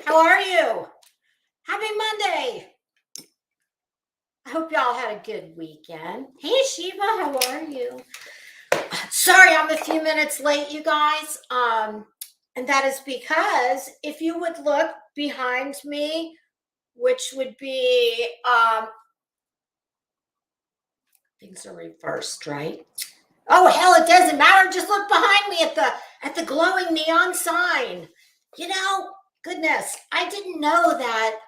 How are you? Happy Monday. I hope y'all had a good weekend. Hey, Shiva, how are you? Sorry, I'm a few minutes late, you guys. And that is because if you would look behind me, which would be things are reversed, right? Oh hell, it doesn't matter. Just look behind me at the glowing neon sign. You know, goodness, I didn't know that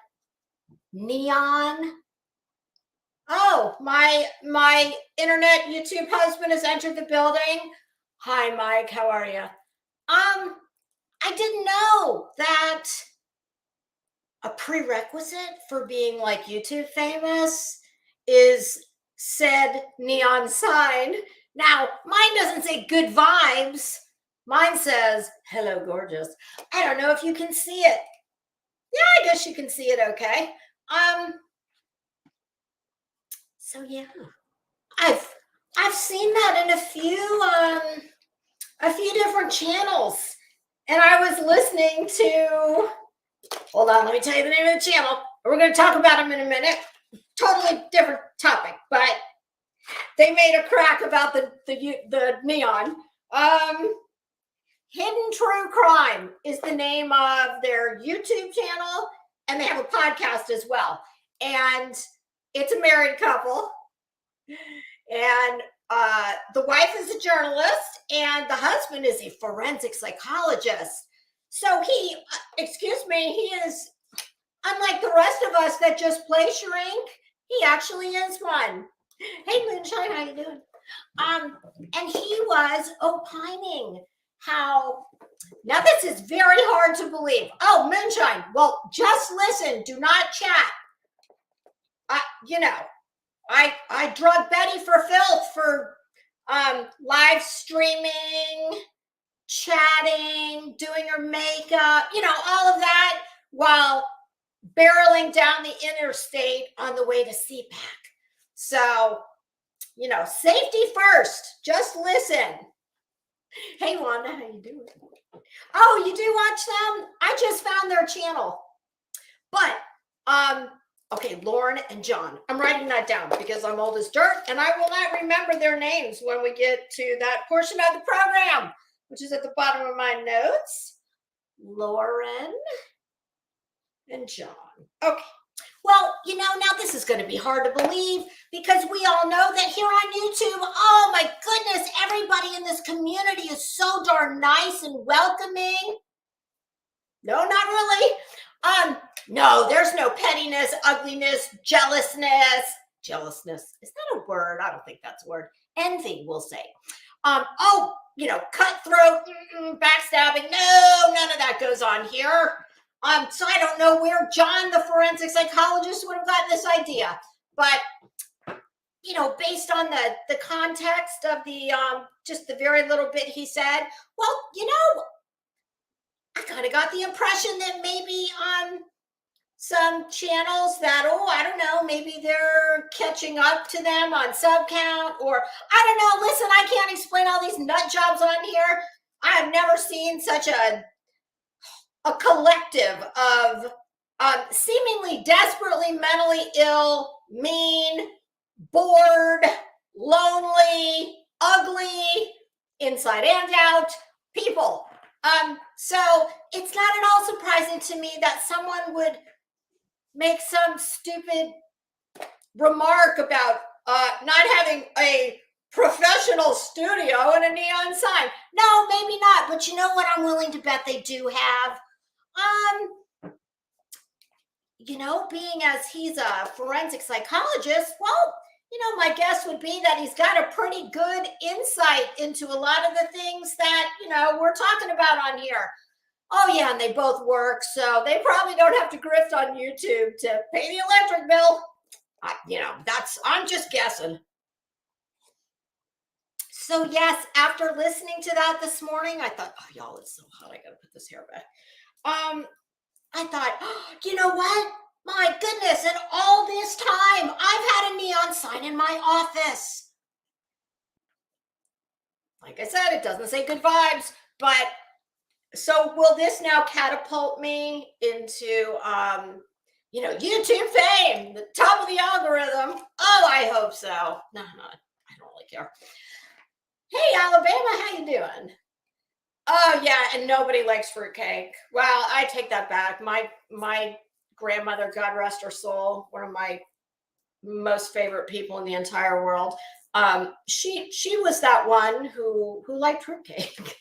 neon. Oh, my internet YouTube husband has entered the building. Hi, Mike. How are you? I didn't know that a prerequisite for being like YouTube famous is said neon sign. Now, mine doesn't say good vibes. Mine says hello, gorgeous. I don't know if you can see it. Yeah, I guess you can see it okay. So yeah. I've seen that in a few different channels. And I was listening to, hold on, let me tell you the name of the channel. We're going to talk about them in a minute. Totally different topic, but they made a crack about the neon. Hidden True Crime is the name of their YouTube channel, and they have a podcast as well. And it's a married couple. And the wife is a journalist and the husband is a forensic psychologist. So he is, unlike the rest of us that just play shrink, he actually is one. Hey, Moonshine, how you doing? And he was opining how, now this is very hard to believe. Oh, Moonshine, well, just listen, do not chat. I drug Betty for filth for live streaming, chatting, doing her makeup, all of that while barreling down the interstate on the way to CPAC. So, safety first. Just listen. Hey, Wanda, how you doing? Oh, you do watch them? I just found their channel. But, okay, Lauren and John. I'm writing that down because I'm old as dirt and I will not remember their names when we get to that portion of the program, which is at the bottom of my notes. Lauren and John. Okay. Well, now this is going to be hard to believe because we all know that here on YouTube, oh my goodness, everybody in this community is so darn nice and welcoming. No, not really. No, there's no pettiness, ugliness, jealousness. Jealousness, is that a word? I don't think that's a word. Envy, we'll say. Cutthroat, backstabbing. No, none of that goes on here. So I don't know where John, the forensic psychologist, would have gotten this idea. But, based on the context of the, just the very little bit he said, well, I kind of got the impression that maybe on some channels that, I don't know, maybe they're catching up to them on sub count, or I don't know. Listen, I can't explain all these nut jobs on here. I have never seen such a collective of seemingly desperately mentally ill, mean, bored, lonely, ugly, inside and out people. So it's not at all surprising to me that someone would make some stupid remark about not having a professional studio and a neon sign. No, maybe not. But you know what? I'm willing to bet they do have. Being as he's a forensic psychologist, well, my guess would be that he's got a pretty good insight into a lot of the things that, we're talking about on here. Oh, yeah, and they both work, so they probably don't have to grift on YouTube to pay the electric bill. I'm just guessing. So, yes, after listening to that this morning, I thought, oh, y'all, it's so hot. I got to put this hair back. I thought, you know what? My goodness, in all this time, I've had a neon sign in my office. Like I said, it doesn't say good vibes, but So will this now catapult me into YouTube fame, the top of the algorithm? Oh, I hope so. No, no, I don't really care. Hey, Alabama, how you doing? Oh yeah, and nobody likes fruitcake. Well, I take that back. My grandmother, God rest her soul, one of my most favorite people in the entire world. She was that one who liked fruitcake.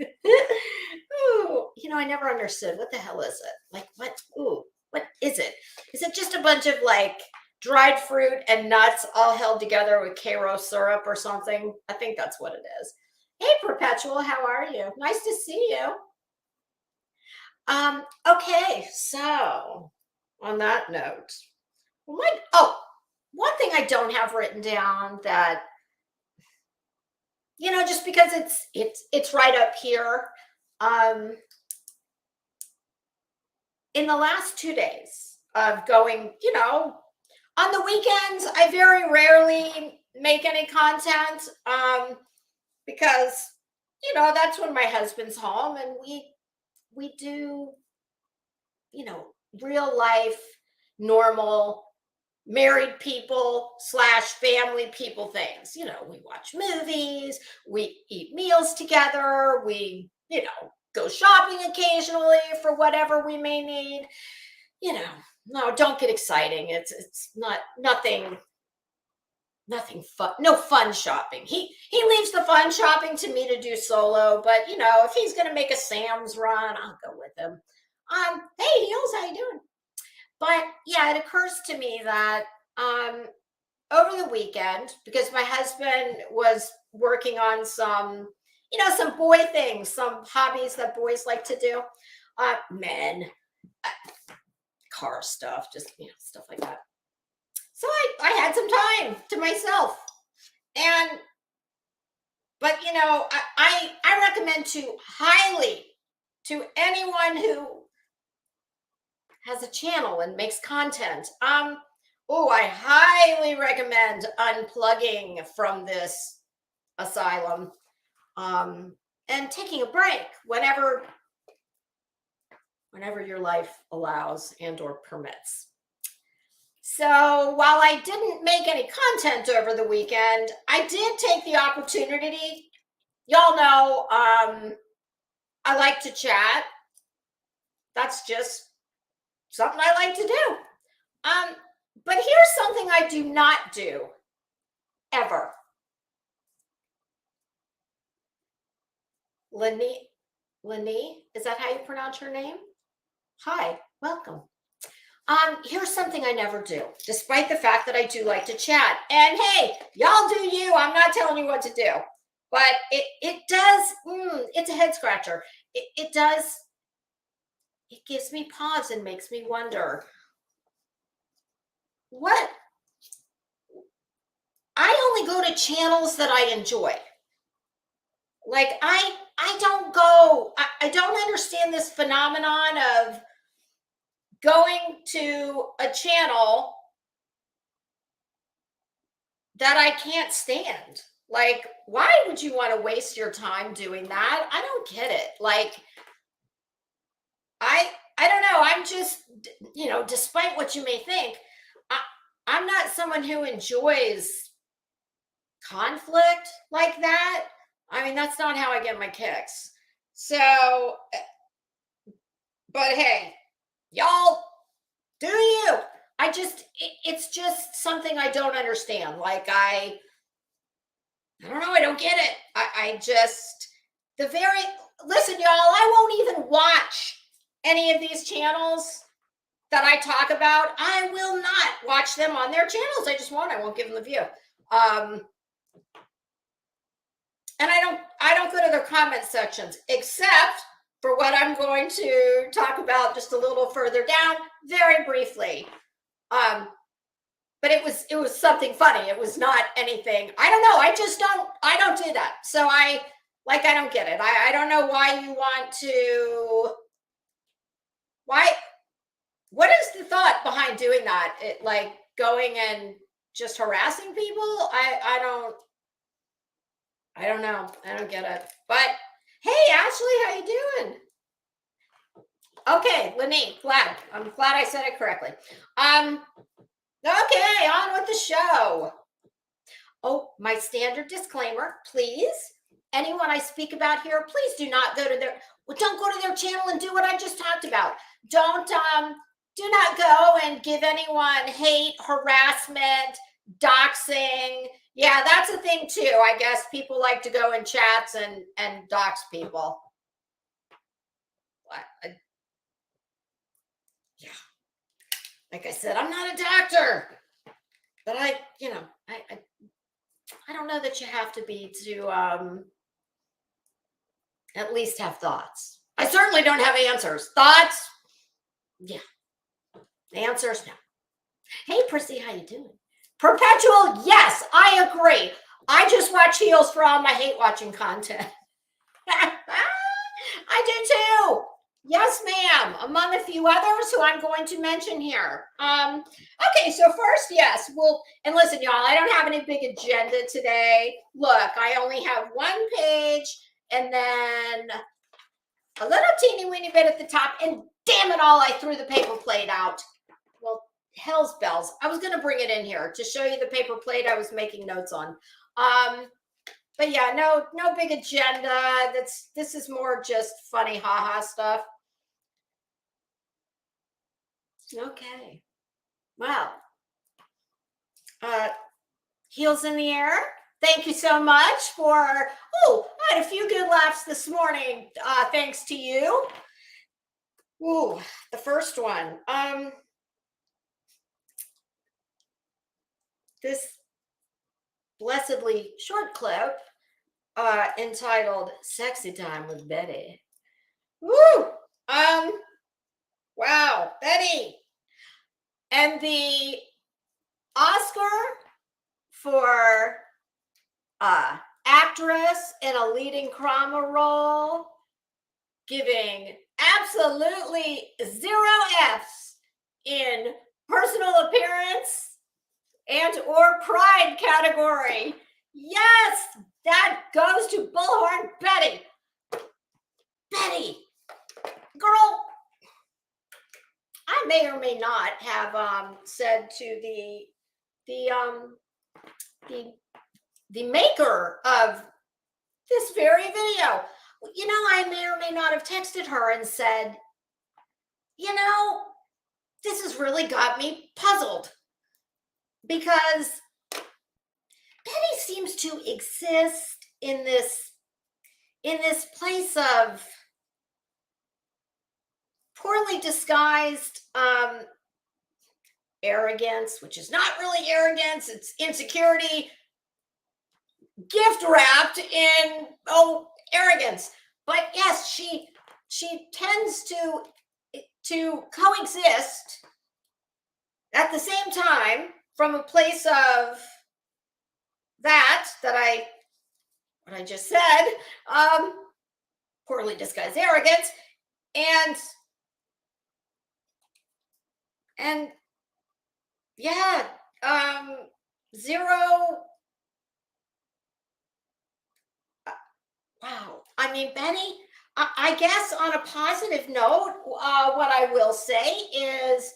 Ooh, I never understood what the hell is it? Like what? Ooh, what is it? Is it just a bunch of like dried fruit and nuts all held together with Karo syrup or something? I think that's what it is. Hey, Perpetual, how are you? Nice to see you. Okay, so on that note, one thing I don't have written down that just because it's right up here. Um, in the last 2 days of going, on the weekends, I very rarely make any content because that's when my husband's home and we do you know real life normal married people slash family people things. We watch movies, we eat meals together, we go shopping occasionally for whatever we may need. you know no, don't get exciting. It's not nothing fun, no fun shopping. He leaves the fun shopping to me to do solo, but if he's going to make a Sam's run, I'll go with him. Hey Heels, how you doing? But yeah, it occurs to me that over the weekend, because my husband was working on some boy things, some hobbies that boys like to do, men, car stuff, just stuff like that. So I had some time to myself, and but I recommend to highly to anyone who has a channel and makes content. I highly recommend unplugging from this asylum, and taking a break whenever your life allows and or permits. So while I didn't make any content over the weekend, I did take the opportunity. Y'all know, I like to chat. That's just something I like to do. But here's something I do not do ever. Lani, is that how you pronounce your name? Hi, welcome. Here's something I never do, despite the fact that I do like to chat. And hey, y'all do you. I'm not telling you what to do, but it does. It's a head scratcher. It does. It gives me pause and makes me wonder what. I only go to channels that I enjoy. Like I don't go. I don't understand this phenomenon of going to a channel that I can't stand. Like, why would you want to waste your time doing that? I don't get it. Like, I don't know. I'm just, despite what you may think, I'm not someone who enjoys conflict like that. I mean, that's not how I get my kicks. So, but hey, y'all do you. It's just something I don't understand. Like, I don't know. I don't get it. I just, listen, y'all, I won't even watch any of these channels that I talk about. I will not watch them on their channels. I just won't. I won't give them the view. And I don't go to their comment sections, except for what I'm going to talk about just a little further down, very briefly. But it was something funny. It was not anything. I don't know. I don't do that. So I don't get it. I don't know why you want to. What is the thought behind doing that? Like going and just harassing people? I don't know. I don't get it. But hey, Ashley, how you doing? Okay, Lenny, I'm glad I said it correctly. Okay, on with the show. Oh, my standard disclaimer, please. Anyone I speak about here, please do not don't go to their channel and do what I just talked about. Do not go and give anyone hate, harassment, doxing. Yeah, that's a thing too. I guess people like to go in chats and dox people. Yeah. Like I said, I'm not a doctor, but I don't know that you have to be to at least have thoughts. I certainly don't have answers. Thoughts? Yeah. Answers? No. Hey, Prissy, how you doing? Perpetual? Yes, I agree. I just watch heels for all my hate watching content. I do too. Yes, ma'am. Among a few others who I'm going to mention here. Okay, so first, yes, and listen, y'all, I don't have any big agenda today. Look, I only have one page and then a little teeny weeny bit at the top, and damn it all, I threw the paper plate out. Well, hell's bells. I was going to bring it in here to show you the paper plate I was making notes on. But yeah, no big agenda. This is more just funny haha stuff. Okay. Well, heels in the air. Thank you so much for, I had a few good laughs this morning, thanks to you. Ooh, the first one. This blessedly short clip entitled Sexy Time with Betty. Woo! Wow, Betty. And the Oscar for actress in a leading drama role, giving absolutely 0 Fs in personal appearance and or pride category. Yes, that goes to Bullhorn Betty. Betty, girl, I may or may not have said to the maker of this very video, I may or may not have texted her and said, this has really got me puzzled, because Betty seems to exist in this place of poorly disguised arrogance, which is not really arrogance, it's insecurity gift wrapped in arrogance. But yes, she tends to coexist at the same time from a place of what I just said, poorly disguised arrogance, and yeah, 0. Wow. I mean, Betty, I guess on a positive note, what I will say is,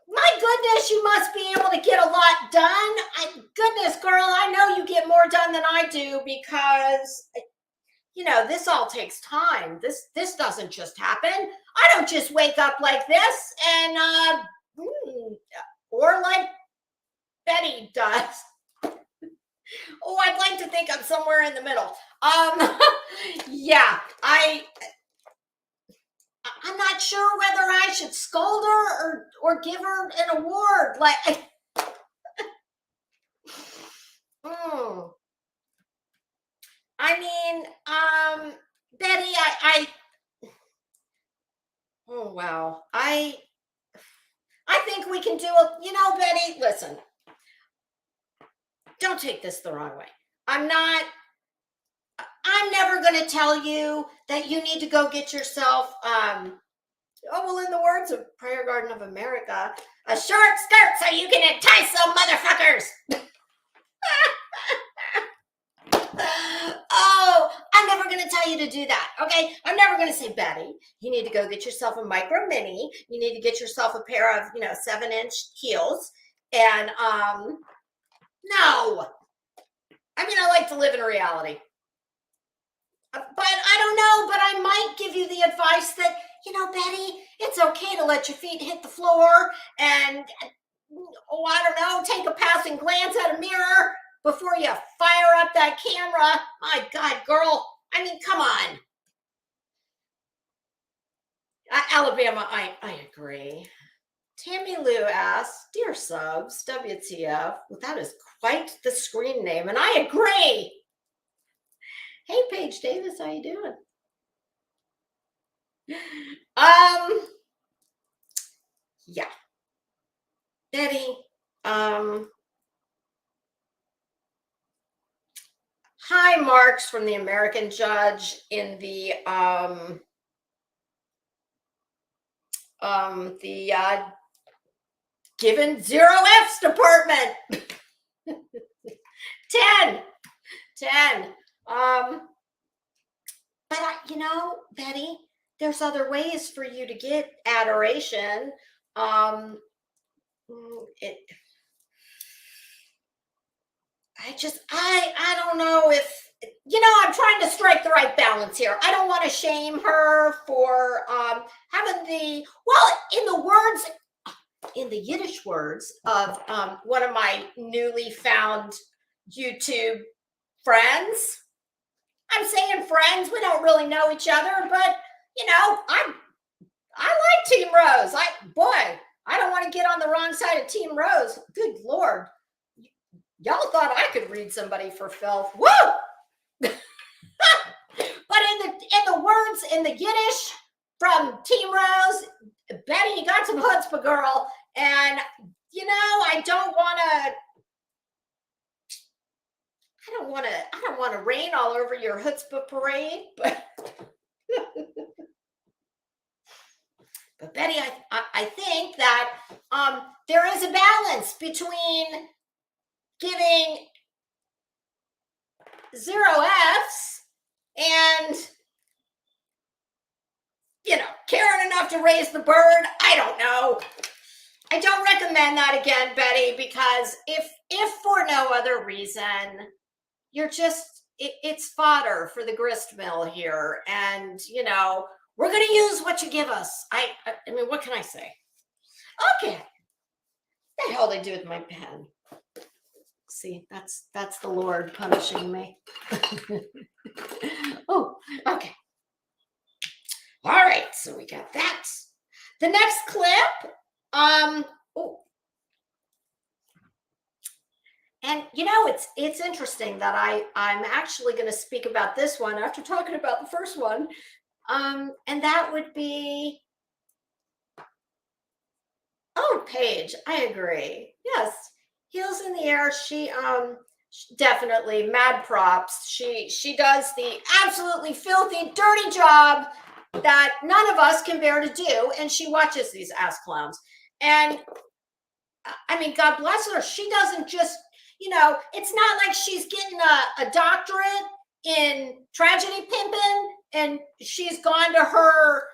my goodness, you must be able to get a lot done. Goodness, girl, I know you get more done than I do, because, this all takes time. This doesn't just happen. I don't just wake up like this and, or like Betty does. Oh, I'd like to think I'm somewhere in the middle. Yeah, I'm not sure whether I should scold her or give her an award. Like, I mean, Betty, oh wow, I think we can do it. Betty, listen. Don't take this the wrong way. I'm never going to tell you that you need to go get yourself, in the words of Prayer Garden of America, a short skirt so you can entice some motherfuckers. Oh, I'm never going to tell you to do that. Okay. I'm never going to say, Betty, you need to go get yourself a micro mini. You need to get yourself a pair of, 7-inch heels. And no, I mean, I like to live in reality. But I don't know, but I might give you the advice that, Betty, it's okay to let your feet hit the floor and, I don't know, take a passing glance at a mirror before you fire up that camera. My God, girl, I mean, come on. Alabama, I agree. Tammy Lou asks, Dear Subs, WTF? Well, that is quite the screen name, and I agree. Hey, Paige Davis, how you doing? Yeah. Betty, high marks from the American judge in the given 0 F's department. 10. But Betty, there's other ways for you to get adoration. I don't know if I'm trying to strike the right balance here. I don't want to shame her for having in the Yiddish words of one of my newly found YouTube friends. I'm saying friends. We don't really know each other, but I like Team Rose. I don't want to get on the wrong side of Team Rose. Good Lord. Y'all thought I could read somebody for filth. Woo! But in the words in the Yiddish from Team Rose, Betty, you got some chutzpah, girl. And I don't want to rain all over your chutzpah parade, but but Betty, I think that there is a balance between giving 0 F's and caring enough to raise the bird. I don't know. I don't recommend that again, Betty, because if for no other reason, you're just it's fodder for the grist mill here, and we're going to use what you give us. I mean, what can I say? Okay. What the hell they do with my pen? See, that's the Lord punishing me. Oh, okay. All right, so we got that. The next clip, and it's interesting that I'm actually going to speak about this one after talking about the first one, and that would be, Paige, I agree. Yes, heels in the air. She definitely mad props. She does the absolutely filthy, dirty job that none of us can bear to do, and she watches these ass clowns. And I mean, God bless her. She doesn't just, it's not like she's getting a doctorate in tragedy pimping, and she's gone to her,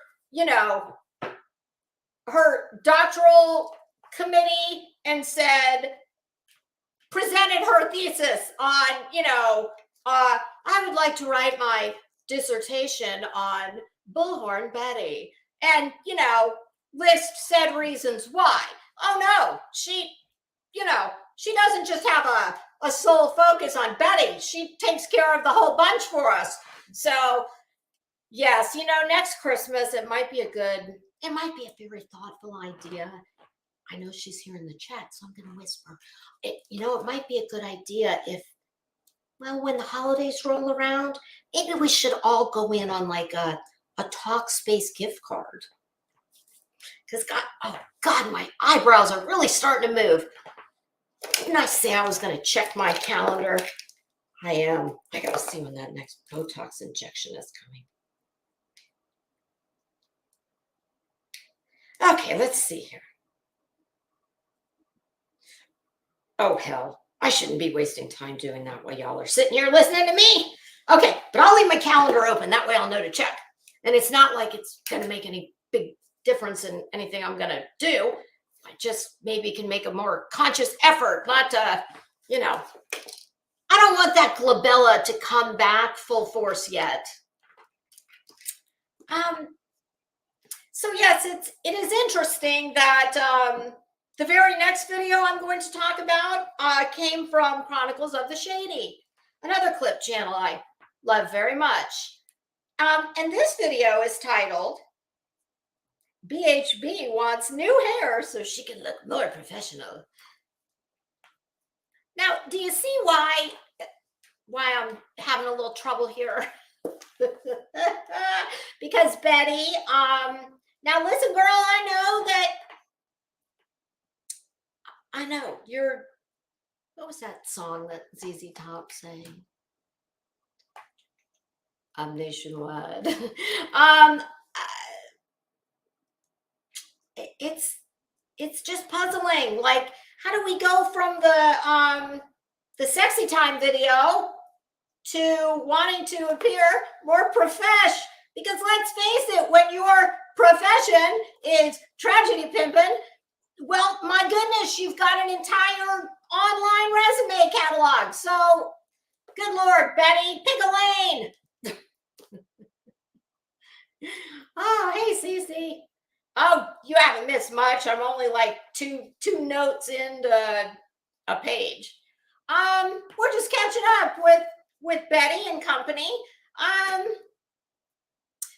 her doctoral committee and presented her thesis on, I would like to write my dissertation on Bullhorn Betty, and list said reasons why. Oh no, she doesn't just have a sole focus on Betty. She takes care of the whole bunch for us. So yes, next Christmas it might be a very thoughtful idea. I know she's here in the chat, so I'm going to whisper. It might be a good idea if, when the holidays roll around, maybe we should all go in on like a Talkspace gift card. Because God, my eyebrows are really starting to move. Didn't I say I was going to check my calendar? I am. I got to see when that next Botox injection is coming. Okay, let's see here. Oh, hell. I shouldn't be wasting time doing that while y'all are sitting here listening to me. Okay, but I'll leave my calendar open. That way I'll know to check. And it's not like it's going to make any big difference in anything I'm going to do. I just maybe can make a more conscious effort, not to, you know, I don't want that glabella to come back full force yet. So yes, it is interesting that the very next video I'm going to talk about came from Chronicles of the Shady, another clip channel I love very much. And this video is titled, BHB wants new hair so she can look more professional. Now, do you see why I'm having a little trouble here? Because Betty, now listen, girl, I know you're, what was that song that ZZ Top sang? I'm nationwide. It's just puzzling. Like, how do we go from the sexy time video to wanting to appear more profesh? Because let's face it, when your profession is tragedy pimping, well, my goodness, you've got an entire online resume catalog. So, good Lord, Betty, pick a lane. Oh, hey, Cece. Oh, you haven't missed much. I'm only like two notes into a page. We're just catching up with Betty and company.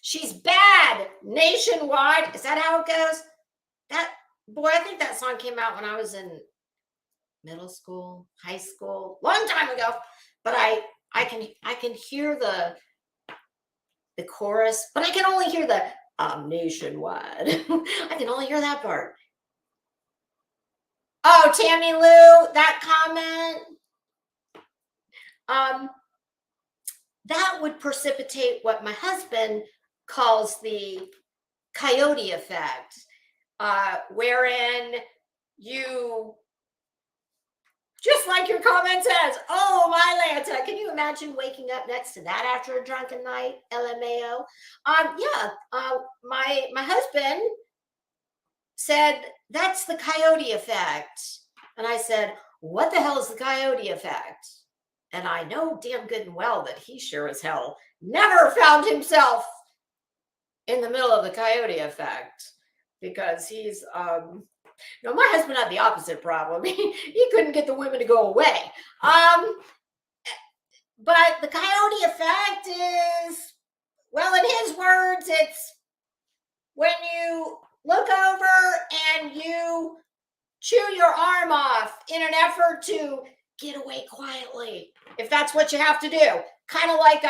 She's bad nationwide. Is that how it goes? That boy, I think that song came out when I was in middle school, high school, long time ago. But I can hear the chorus, but I can only hear the nationwide. I can only hear that part. Oh, Tammy Lou, that comment. That would precipitate what my husband calls the coyote effect, wherein you, just like your comment says, oh, my Lanta, can you imagine waking up next to that after a drunken night? LMAO. My husband said, that's the coyote effect. And I said, what the hell is the coyote effect? And I know damn good and well that he sure as hell never found himself in the middle of the coyote effect, because he's, no, my husband had the opposite problem. He couldn't get the women to go away. But the coyote effect is, well, in his words, it's when you look over and you chew your arm off in an effort to get away quietly, if that's what you have to do. Kind of like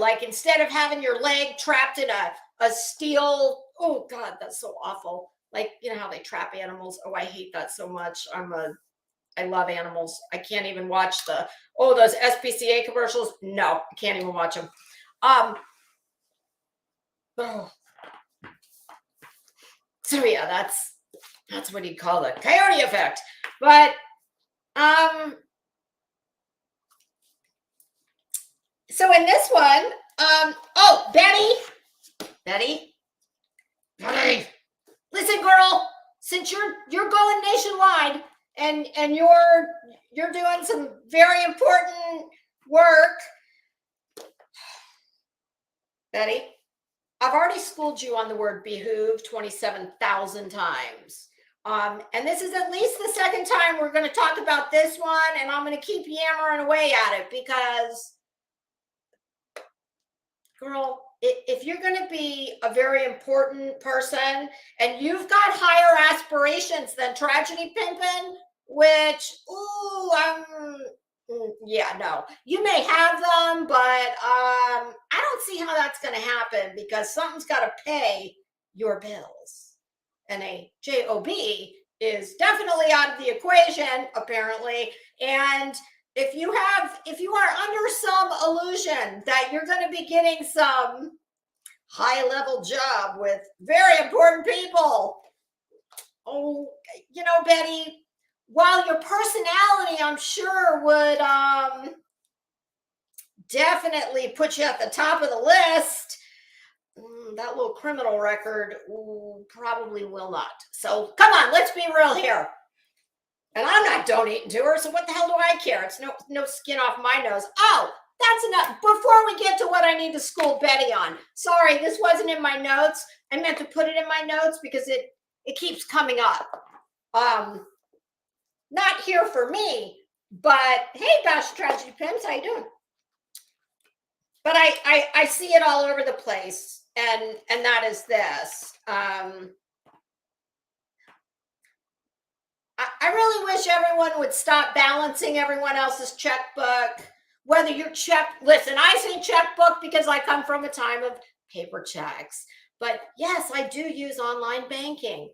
like instead of having your leg trapped in a steel, oh God, that's so awful. Like, you know how they trap animals. Oh, I hate that so much. I love animals. I can't even watch those SPCA commercials. No, I can't even watch them. So yeah, that's what you call the coyote effect. But so in this one, oh, Betty, listen, girl, since you're going nationwide and you're doing some very important work, Betty, I've already schooled you on the word behoove 27,000 times. And this is at least the second time we're going to talk about this one, and I'm going to keep yammering away at it because, girl, if you're going to be a very important person and you've got higher aspirations than tragedy pimping, which, no, you may have them, but I don't see how that's going to happen, because something's got to pay your bills. And a job is definitely out of the equation, apparently. And if you are under some illusion that you're going to be getting some high-level job with very important people, oh, Betty, while your personality, I'm sure, would definitely put you at the top of the list. That little criminal record probably will not. So come on, let's be real here. And I'm not donating to her, so what the hell do I care? It's no skin off my nose. Oh, that's enough. Before we get to what I need to school Betty on, sorry, this wasn't in my notes. I meant to put it in my notes because it keeps coming up. Not here for me, but hey, Bash Tragedy Pimps, how you doing? But I see it all over the place, and that is this. I really wish everyone would stop balancing everyone else's checkbook. Whether your listen, I say checkbook because I come from a time of paper checks. But yes, I do use online banking.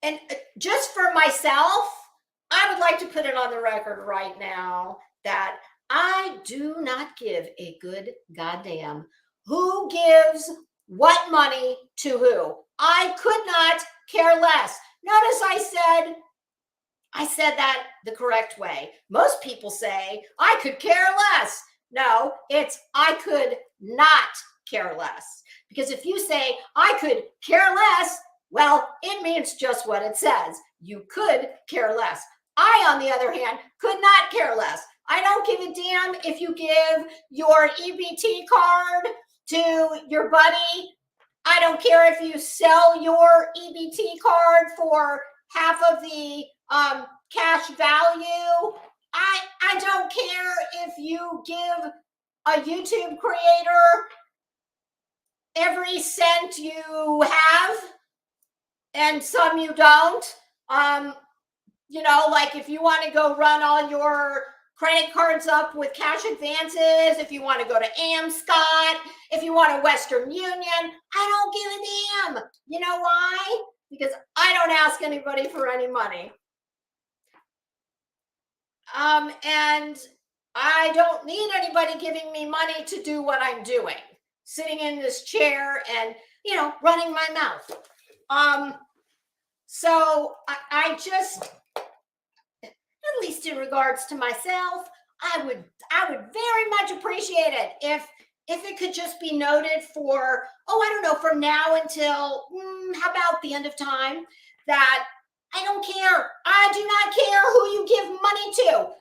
And just for myself, I would like to put it on the record right now that I do not give a good goddamn who gives what money to who. I could not care less. Notice I said that the correct way. Most people say I could care less. No, it's I could not care less. Because if you say I could care less, well, it means just what it says. You could care less. I, on the other hand, could not care less. I don't give a damn if you give your EBT card to your buddy. I don't care if you sell your EBT card for half of the cash value. I don't care if you give a YouTube creator every cent you have and some you don't. Like if you want to go run all your credit cards up with cash advances, if you want to go to Amscot, if you want a Western Union, I don't give a damn. You know why? Because I don't ask anybody for any money. And I don't need anybody giving me money to do what I'm doing. Sitting in this chair and, running my mouth. So I just, at least in regards to myself, I would very much appreciate it if it could just be noted for, from now until how about the end of time, that I don't care. I do not care who you give money to.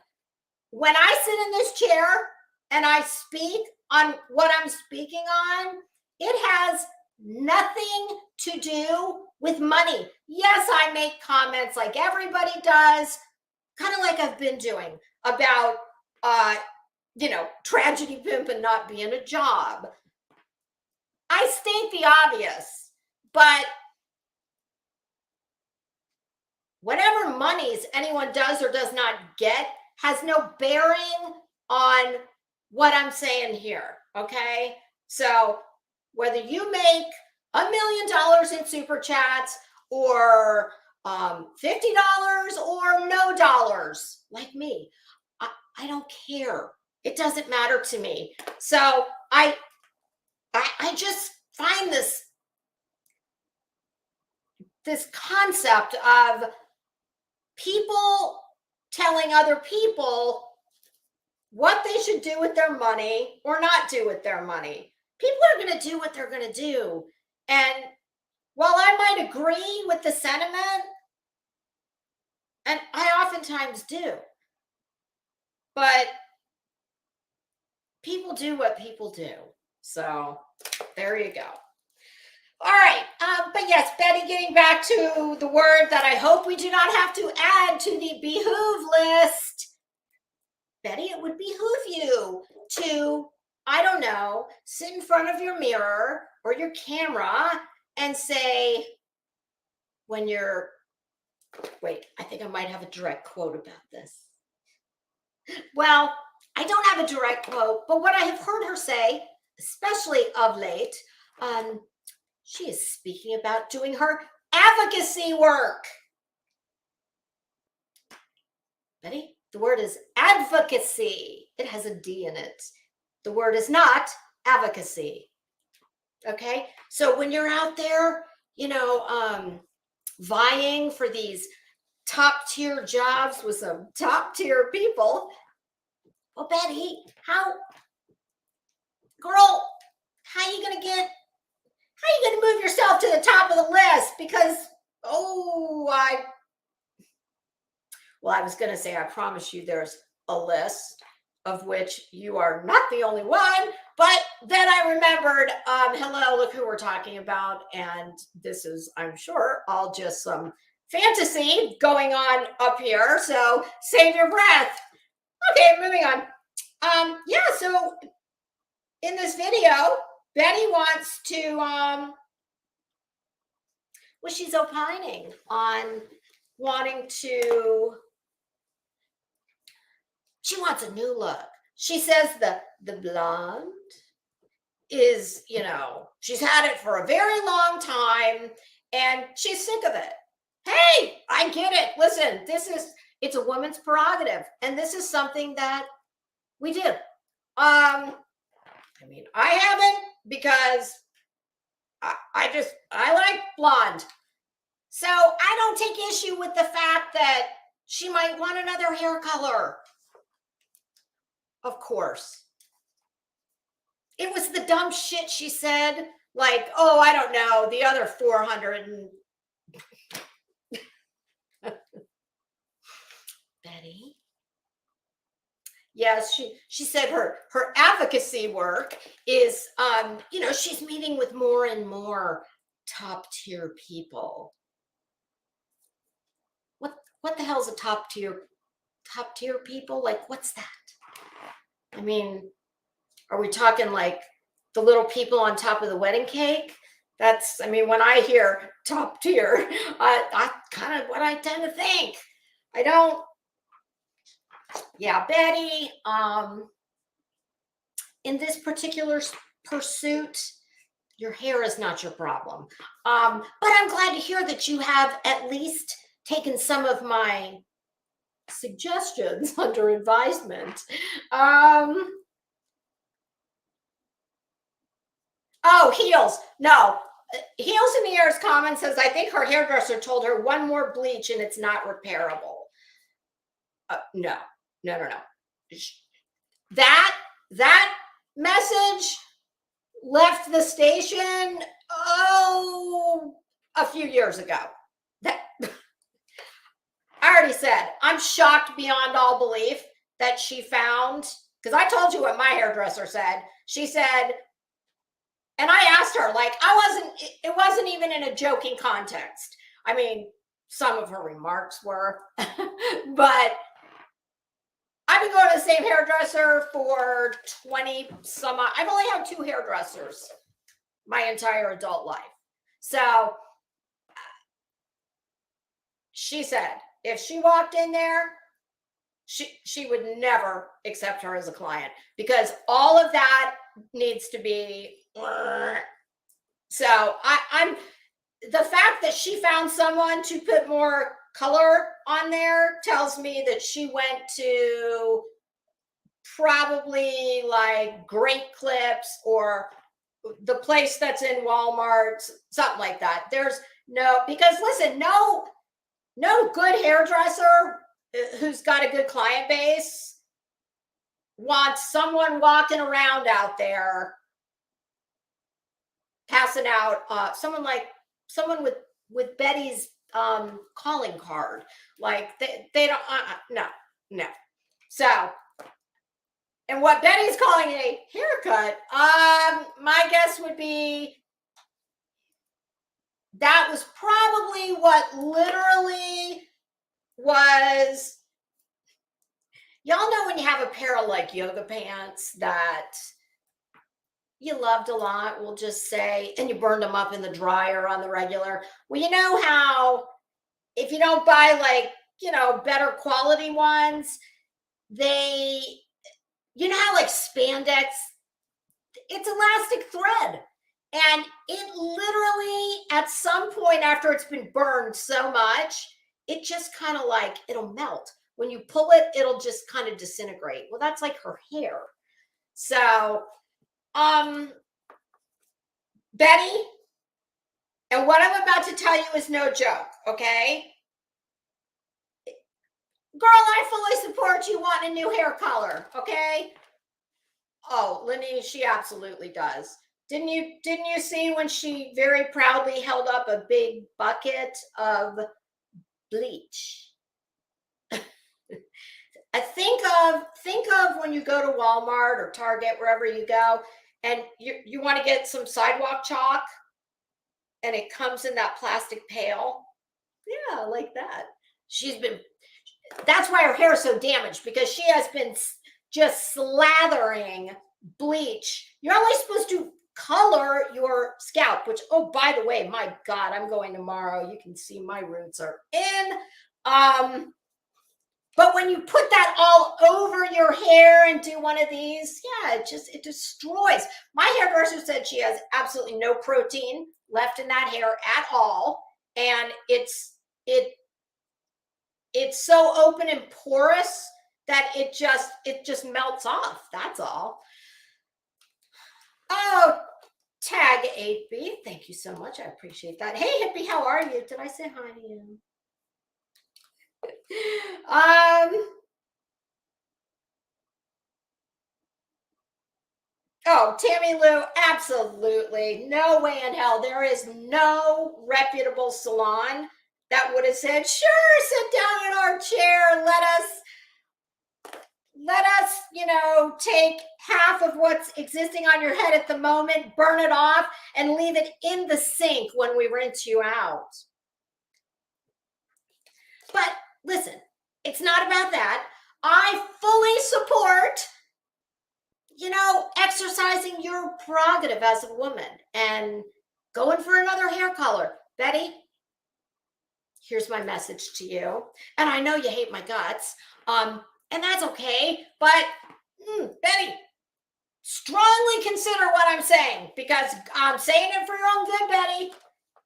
When I sit in this chair and I speak on what I'm speaking on, it has nothing to do with money. Yes, I make comments like everybody does, kind of like I've been doing about, tragedy pimp and not being a job. I state the obvious, but whatever monies anyone does or does not get has no bearing on what I'm saying here, okay? So whether you make $1 million in super chats or $50 or no dollars, like me, I don't care. It doesn't matter to me. So I just find this concept of people telling other people what they should do with their money or not do with their money. People are going to do what they're going to do. And while I might agree with the sentiment, and I oftentimes do, but people do what people do. So there you go. All right. But yes, Betty, getting back to the word that I hope we do not have to add to the behoove list. Betty, it would behoove you to, sit in front of your mirror or your camera and say, I think I might have a direct quote about this. Well, I don't have a direct quote, but what I have heard her say, especially of late, she is speaking about doing her advocacy work. Betty, the word is advocacy. It has a D in it. The word is not advocacy. Okay? So when you're out there, vying for these top tier jobs with some top tier people, Well, Betty, how are you going to move yourself to the top of the list? Because, I was going to say, I promise you there's a list of which you are not the only one, but then I remembered, hello, look who we're talking about. And this is, I'm sure, all just some fantasy going on up here. So save your breath. Okay, moving on. So in this video, Betty wants to, she's opining on she wants a new look. She says the blonde is, she's had it for a very long time and she's sick of it. Hey, I get it. Listen, it's a woman's prerogative. And this is something that we do. I haven't, because I like blonde. So I don't take issue with the fact that she might want another hair color. Of course. It was the dumb shit she said, like, oh, I don't know, the other 400 and Betty. Yes, she said her advocacy work is, she's meeting with more and more top tier people. What the hell is a top tier people? Like, what's that? I mean, are we talking like the little people on top of the wedding cake? When I hear top tier, I kind of what I tend to think. Betty, in this particular pursuit, your hair is not your problem. But I'm glad to hear that you have at least taken some of my suggestions under advisement. Heels. No. Heels in the Air's comment says, I think her hairdresser told her one more bleach and it's not repairable. No. That message left the station, a few years ago. I already said, I'm shocked beyond all belief that she found, because I told you what my hairdresser said. She said, and I asked her, like, it wasn't even in a joking context. I mean, some of her remarks were, but I've been going to the same hairdresser for 20 some odd. I've only had 2 hairdressers my entire adult life. So she said, if she walked in there, she would never accept her as a client, because all of that needs to be. So I'm the fact that she found someone to put more color on there tells me that she went to probably like Great Clips or the place that's in Walmart, something like that. Because listen, no good hairdresser who's got a good client base wants someone walking around out there passing out someone with Betty's calling card. Like they don't no. So, and what Betty's calling a haircut, my guess would be that was probably what literally was. Y'all know when you have a pair of like yoga pants that you loved a lot, we'll just say, and you burned them up in the dryer on the regular. Well, you know how if you don't buy like, better quality ones, you know how like spandex, it's elastic thread. And it literally, at some point after it's been burned so much, it just kind of like, it'll melt. When you pull it, it'll just kind of disintegrate. Well, that's like her hair. So, Betty, and what I'm about to tell you is no joke, okay? Girl, I fully support you wanting a new hair color, okay? Oh, Lenny, she absolutely does. Didn't you see when she very proudly held up a big bucket of bleach? I think of when you go to Walmart or Target, wherever you go, and you want to get some sidewalk chalk, and it comes in that plastic pail. Yeah, like that. She's been. That's why her hair is so damaged, because she has been just slathering bleach. You're only supposed to color your scalp, which, oh, by the way, my God, I'm going tomorrow. You can see my roots are in. But when you put that all over your hair and do one of these, yeah, it destroys. My hairdresser said she has absolutely no protein left in that hair at all, and it's so open and porous that it just melts off. That's all. Oh, tag 8B, thank you so much. I appreciate that. Hey, Hippie, how are you? Did I say hi to you? Oh, Tammy Lou, absolutely. No way in hell. There is no reputable salon that would have said, sure, sit down in our chair. Let us, take half of what's existing on your head at the moment, burn it off, and leave it in the sink when we rinse you out. But listen, it's not about that. I fully support exercising your prerogative as a woman and going for another hair color. Betty, here's my message to you. And I know you hate my guts, and that's okay. But Betty, strongly consider what I'm saying, because I'm saying it for your own good, Betty.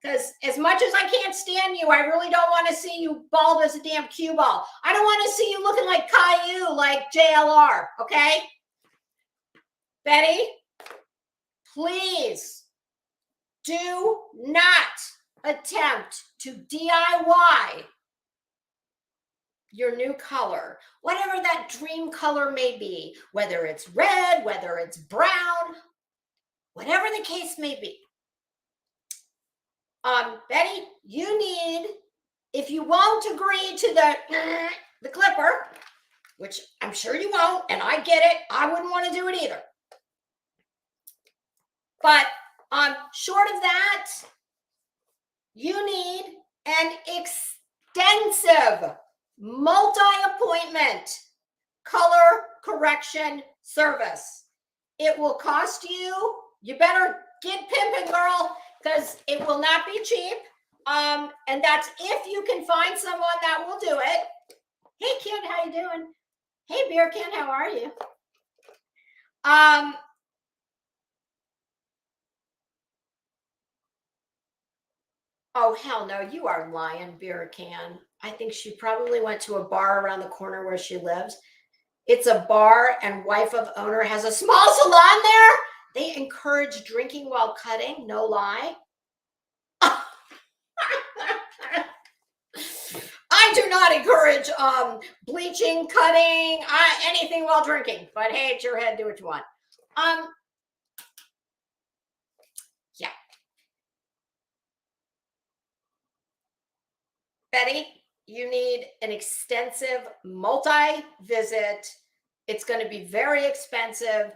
Because as much as I can't stand you, I really don't want to see you bald as a damn cue ball. I don't want to see you looking like Caillou, like JLR, okay? Betty, please do not attempt to DIY your new color, whatever that dream color may be, whether it's red, whether it's brown, whatever the case may be. Betty, you need, if you won't agree to the clipper, which I'm sure you won't, and I get it, I wouldn't want to do it either. But short of that, you need an extensive multi-appointment color correction service. It will cost you better get pimping, girl, because it will not be cheap. And that's if you can find someone that will do it. Hey, kid, how you doing? Hey, Beer Can, how are you? Oh, hell no, you are lying, Beer Can. I think she probably went to a bar around the corner where she lives. It's a bar, and wife of owner has a small salon there. They encourage drinking while cutting, no lie. I do not encourage bleaching, cutting, anything while drinking. But hey, it's your head, do what you want. Yeah. Betty, you need an extensive multi-visit. It's going to be very expensive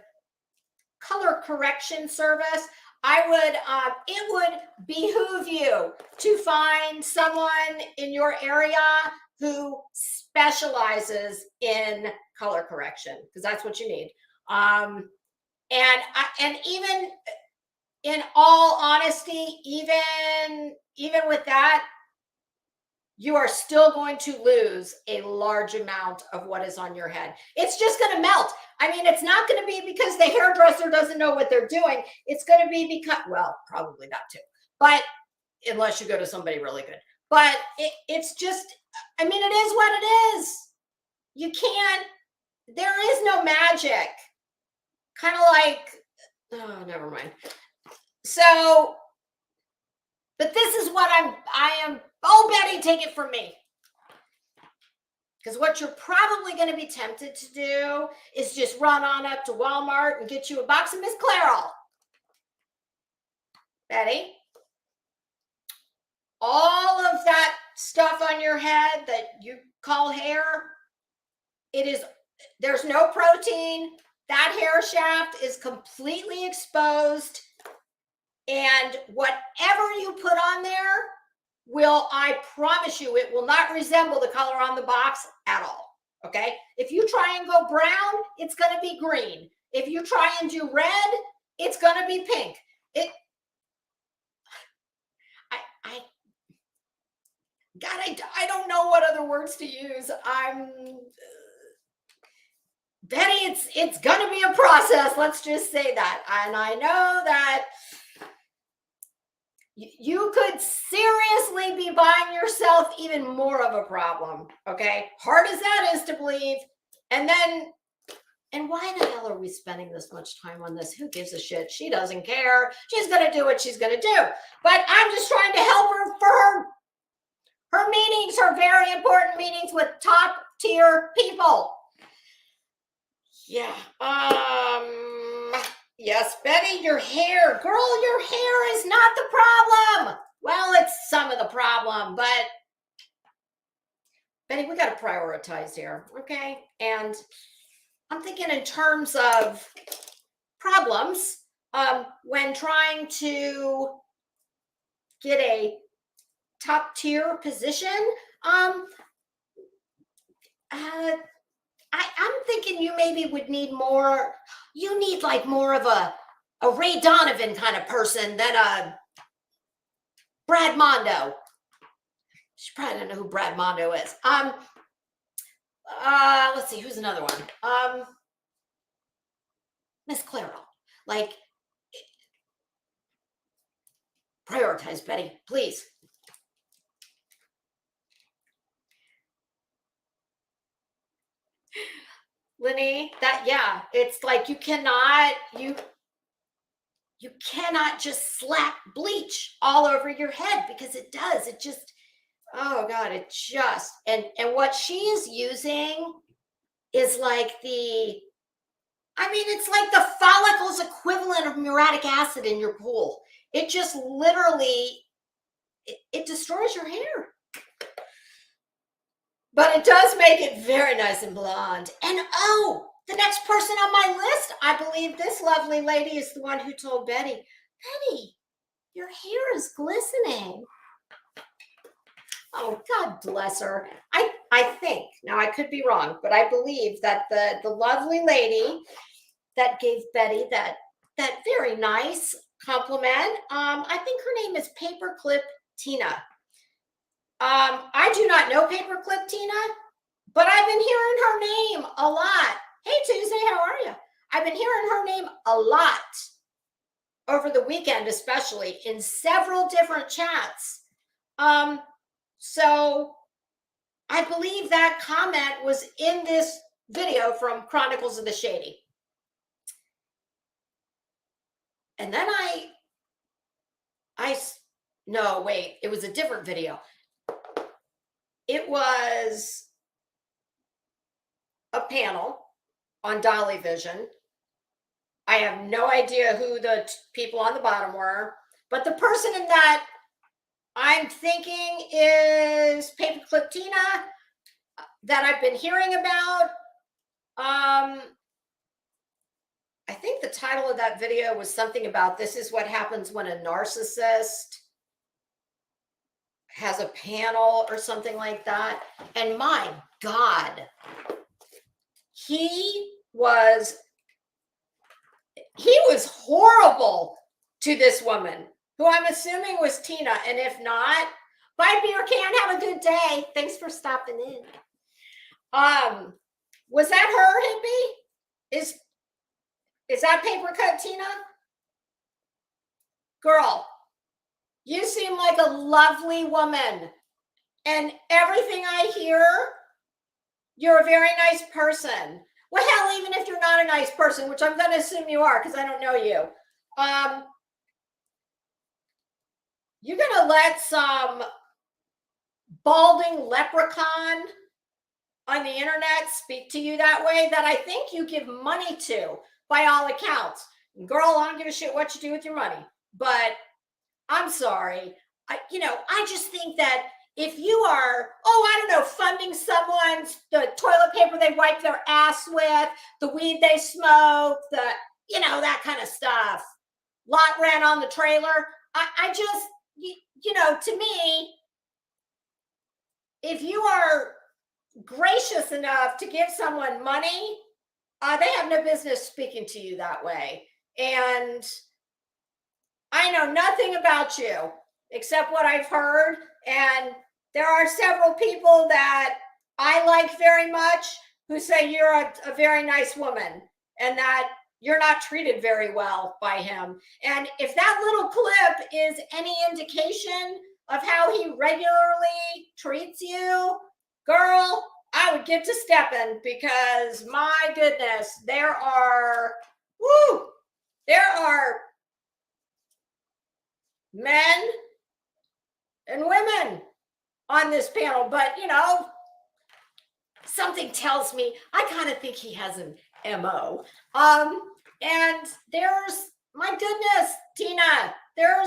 color correction service. It would behoove you to find someone in your area who specializes in color correction, because that's what you need. And even in all honesty, even with that, you are still going to lose a large amount of what is on your head. It's just going to melt. I mean, it's not going to be because the hairdresser doesn't know what they're doing. It's going to be because, well, probably that too. But unless you go to somebody really good. But it's just, I mean, it is what it is. You can't, there is no magic. Kind of like, oh, never mind. So, but this is what I am, oh, Betty, take it from me. Because what you're probably going to be tempted to do is just run on up to Walmart and get you a box of Miss Clairol. Betty, all of that stuff on your head that you call hair, there's no protein. That hair shaft is completely exposed. And whatever you put on there I promise you, it will not resemble the color on the box at all. Okay. If you try and go brown, it's going to be green. If you try and do red, it's going to be pink. I don't know what other words to use. Betty, it's going to be a process. Let's just say that. And I know that you could seriously be buying yourself even more of a problem. Okay. Hard as that is to believe. And why the hell are we spending this much time on this? Who gives a shit? She doesn't care. She's going to do what she's going to do. But I'm just trying to help her for her meetings, her very important meetings with top tier people. Yeah. Yes, Betty, your hair. Girl, your hair is not the problem. Well, it's some of the problem, but Betty, we got to prioritize here, okay? And I'm thinking in terms of problems when trying to get a top tier position. I'm thinking you maybe would need more. You need like more of a Ray Donovan kind of person than a Brad Mondo. She probably don't know who Brad Mondo is. Let's see, who's another one? Miss Clairol. Like, prioritize, Betty, please. Lenny, it's like you cannot just slap bleach all over your head because it does. It just, oh God, and what she is using is like it's like the follicles equivalent of muriatic acid in your pool. It just literally, it destroys your hair. But it does make it very nice and blonde. And the next person on my list, I believe this lovely lady is the one who told Betty, Betty, your hair is glistening. Oh, God bless her. I think, now I could be wrong, but I believe that the lovely lady that gave Betty that very nice compliment, I think her name is Paperclip Tina. I do not know Paperclip Tina, but I've been hearing her name a lot. Hey, Tuesday, how are you? I've been hearing her name a lot over the weekend, especially in several different chats. So I believe that comment was in this video from Chronicles of the Shady. And then no, wait, it was a different video. It was a panel on Dolly Vision. I have no idea who the people on the bottom were, but the person in that I'm thinking is Paperclip Tina that I've been hearing about. I think the title of that video was something about this is what happens when a narcissist has a panel or something like that. And my God, he was horrible to this woman, who I'm assuming was Tina. And if not, bye, beer can. Have a good day. Thanks for stopping in. Was that her, hippie? Is that Papercut Tina? Girl, you seem like a lovely woman. And everything I hear, you're a very nice person. Well, hell, even if you're not a nice person, which I'm going to assume you are because I don't know you, you're going to let some balding leprechaun on the internet speak to you that way that I think you give money to, by all accounts. Girl, I don't give a shit what you do with your money, but I'm sorry. I just think that if you are, I don't know, funding someone's, the toilet paper they wipe their ass with, the weed they smoke, that kind of stuff, lot rent on the trailer. I just, to me, if you are gracious enough to give someone money, they have no business speaking to you that way. And I know nothing about you except what I've heard. And there are several people that I like very much who say you're a very nice woman and that you're not treated very well by him. And if that little clip is any indication of how he regularly treats you, girl, I would get to stepping, because my goodness, there are men and women on this panel, but something tells me I kind of think he has an MO. And there's, my goodness, Tina, there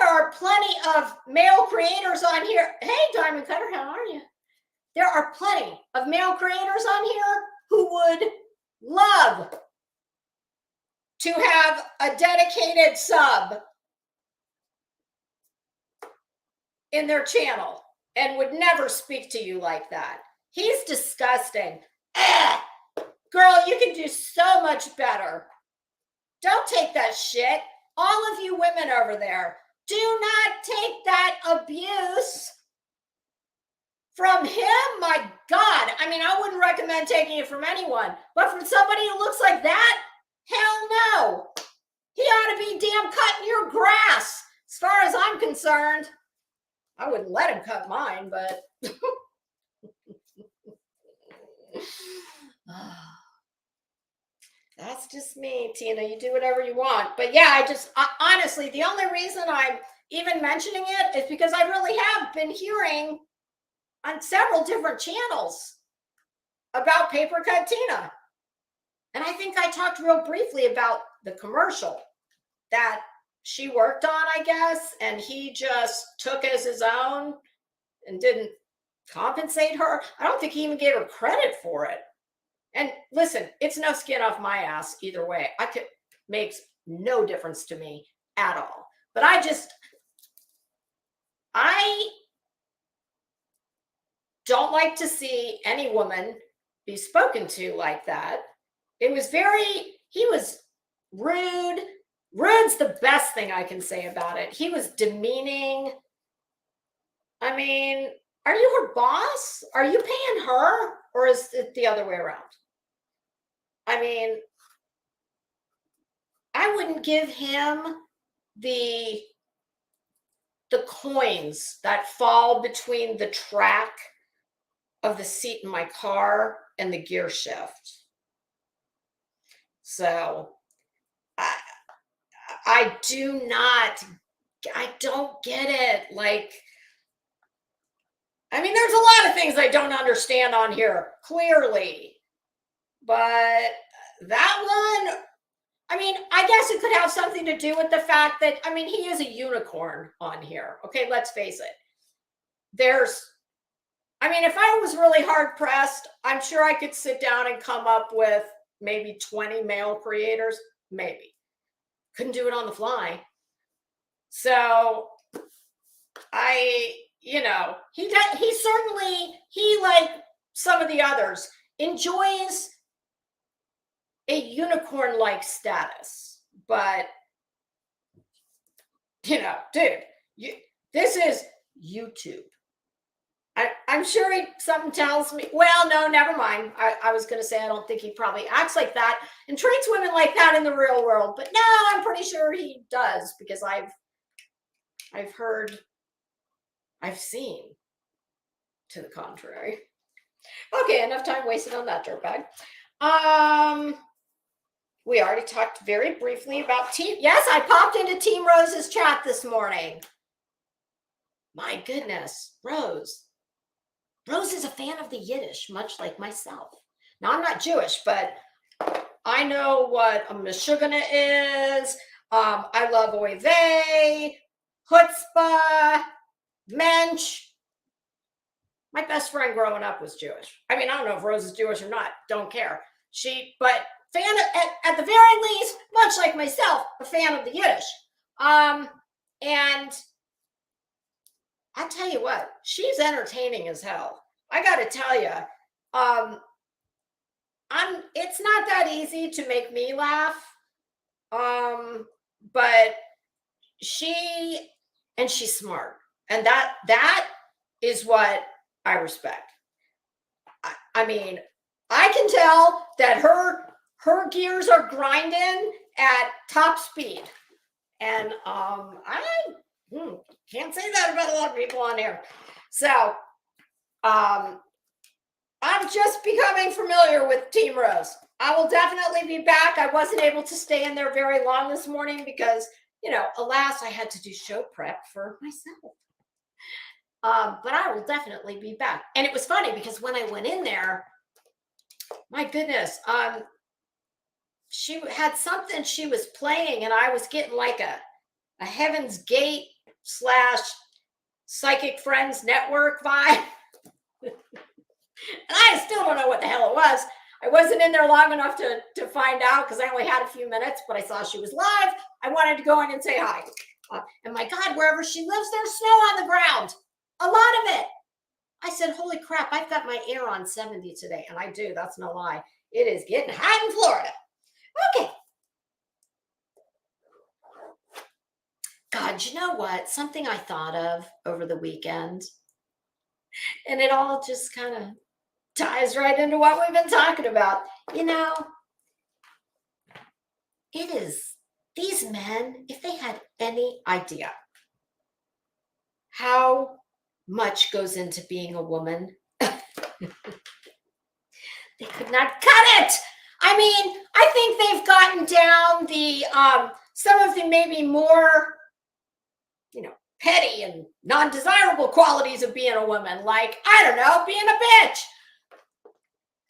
are plenty of male creators on here. Hey, Diamond Cutter, how are you? There are plenty of male creators on here who would love to have a dedicated sub in their channel and would never speak to you like that. He's disgusting. Girl, you can do so much better. Don't take that shit. All of you women over there, do not take that abuse from him. My God. I mean, I wouldn't recommend taking it from anyone, but from somebody who looks like that, hell no. He ought to be damn cutting your grass. As far as I'm concerned, I wouldn't let him cut mine, but that's just me, Tina. You do whatever you want. But yeah, honestly, the only reason I'm even mentioning it is because I really have been hearing on several different channels about Paper Cut Tina. And I think I talked real briefly about the commercial that she worked on, I guess, and he just took as his own and didn't compensate her. I don't think he even gave her credit for it. And listen, it's no skin off my ass either way. Makes no difference to me at all. But I don't like to see any woman be spoken to like that. He was rude. Rude's the best thing I can say about it. He was demeaning. I mean, are you her boss? Are you paying her? Or is it the other way around? I mean, I wouldn't give him the coins that fall between the track of the seat in my car and the gear shift. So I don't get it. Like, I mean, there's a lot of things I don't understand on here, clearly. But that one, I mean, I guess it could have something to do with the fact that, I mean, he is a unicorn on here. Okay, let's face it. If I was really hard pressed, I'm sure I could sit down and come up with maybe 20 male creators, maybe. Couldn't do it on the fly. So he like some of the others enjoys a unicorn-like status, but dude, this is YouTube. I'm sure something tells me, well, no, never mind. I was going to say, I don't think he probably acts like that and treats women like that in the real world, but no, I'm pretty sure he does, because I've heard, I've seen to the contrary. Okay, enough time wasted on that dirtbag. We already talked very briefly about Team. Yes, I popped into Team Rose's chat this morning. My goodness, Rose. Rose is a fan of the Yiddish, much like myself. Now, I'm not Jewish, but I know what a Meshugana is. I love oy vey, chutzpah, mensch. My best friend growing up was Jewish. I mean, I don't know if Rose is Jewish or not. Don't care. But fan of, at the very least, much like myself, a fan of the Yiddish. And I tell you what, she's entertaining as hell. I got to tell you, it's not that easy to make me laugh. But she's smart. And that is what I respect. I mean, I can tell that her gears are grinding at top speed. And I can't say that about a lot of people on here. So I'm just becoming familiar with Team Rose. I will definitely be back. I wasn't able to stay in there very long this morning because, alas, I had to do show prep for myself. But I will definitely be back. And it was funny because when I went in there, my goodness, she had something she was playing, and I was getting like a Heaven's Gate / Psychic Friends Network vibe. And I still don't know what the hell it was. I wasn't in there long enough to find out because I only had a few minutes, but I saw she was live. I wanted to go in and say hi. And my God, wherever she lives, there's snow on the ground. A lot of it. I said, holy crap, I've got my air on 70 today. And I do. That's no lie. It is getting hot in Florida. Okay. God, you know what? Something I thought of over the weekend, and it all just kind of ties right into what we've been talking about. It is these men, if they had any idea how much goes into being a woman, they could not cut it. I mean, I think they've gotten down the some of the maybe more petty and non-desirable qualities of being a woman, like, I don't know, being a bitch.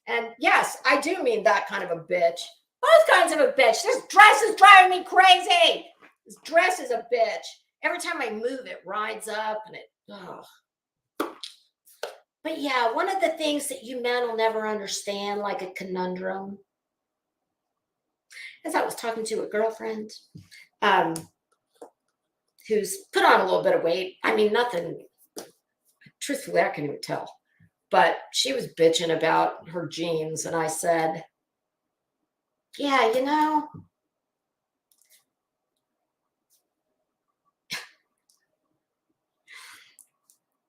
And yes, I do mean that kind of a bitch. Both kinds of a bitch. This dress is driving me crazy. This dress is a bitch. Every time I move, it rides up and But yeah, one of the things that you men will never understand, like a conundrum, as I was talking to a girlfriend who's put on a little bit of weight. I mean, nothing, truthfully, I can't even tell. But she was bitching about her jeans, and I said, yeah,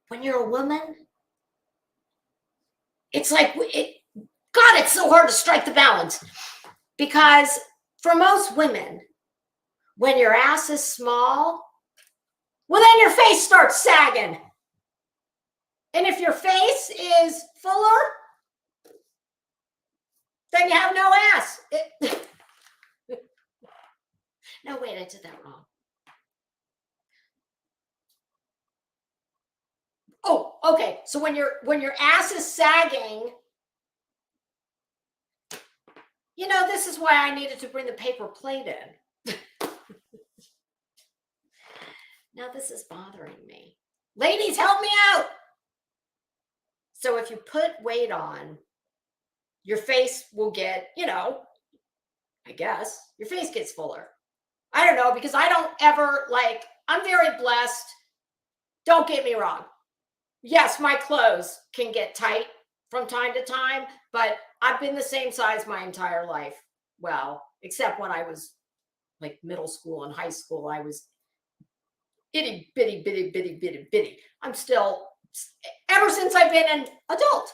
when you're a woman, it's like, God, it's so hard to strike the balance. Because for most women, when your ass is small, well, then your face starts sagging. And if your face is fuller, then you have no ass. No, wait, I did that wrong. Oh, okay. So when your ass is sagging, this is why I needed to bring the paper plate in. Now this is bothering me. Ladies, help me out. So if you put weight on, your face will get, I guess, your face gets fuller. I don't know, because I don't ever, I'm very blessed. Don't get me wrong. Yes, my clothes can get tight from time to time, but I've been the same size my entire life. Well, except when I was like middle school and high school, I was itty bitty, bitty, bitty, bitty, bitty. I'm still, ever since I've been an adult,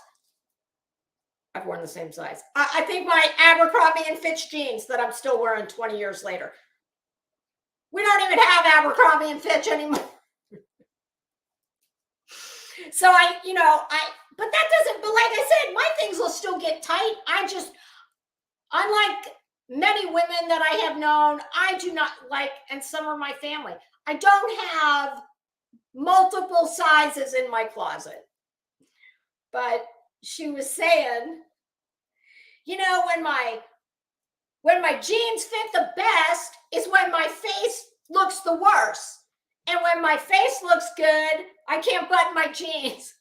I've worn the same size. I think my Abercrombie and Fitch jeans that I'm still wearing 20 years later. We don't even have Abercrombie and Fitch anymore. So but that doesn't, but like I said, my things will still get tight. Unlike many women that I have known, I do not and some of my family, I don't have multiple sizes in my closet. but she was saying, when my jeans fit the best is when my face looks the worst. And when my face looks good, I can't button my jeans.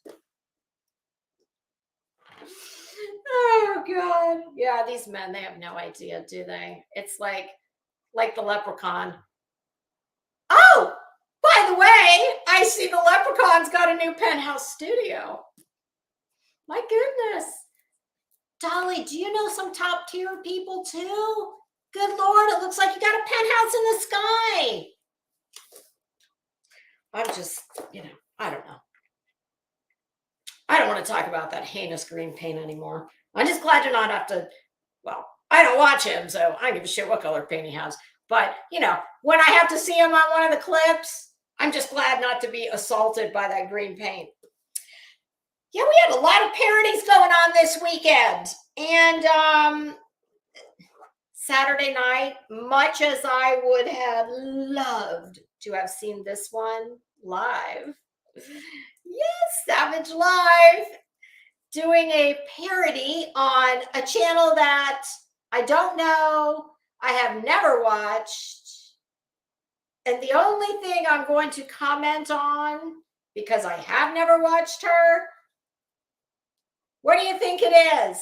Oh God. Yeah, these men, they have no idea, do they? It's like the leprechaun. Oh, by the way, I see the leprechaun's got a new penthouse studio. My goodness. Dolly, do you know some top tier people too? Good Lord, it looks like you got a penthouse in the sky. I'm just, I don't know. I don't want to talk about that heinous green paint anymore. I'm just glad to not have to, well, I don't watch him, so I don't give a shit what color paint he has. But, when I have to see him on one of the clips, I'm just glad not to be assaulted by that green paint. Yeah, we had a lot of parodies going on this weekend. And Saturday night, much as I would have loved to have seen this one live, yes, Savage Live, doing a parody on a channel that I don't know, I have never watched. And the only thing I'm going to comment on, because I have never watched her, what do you think it is?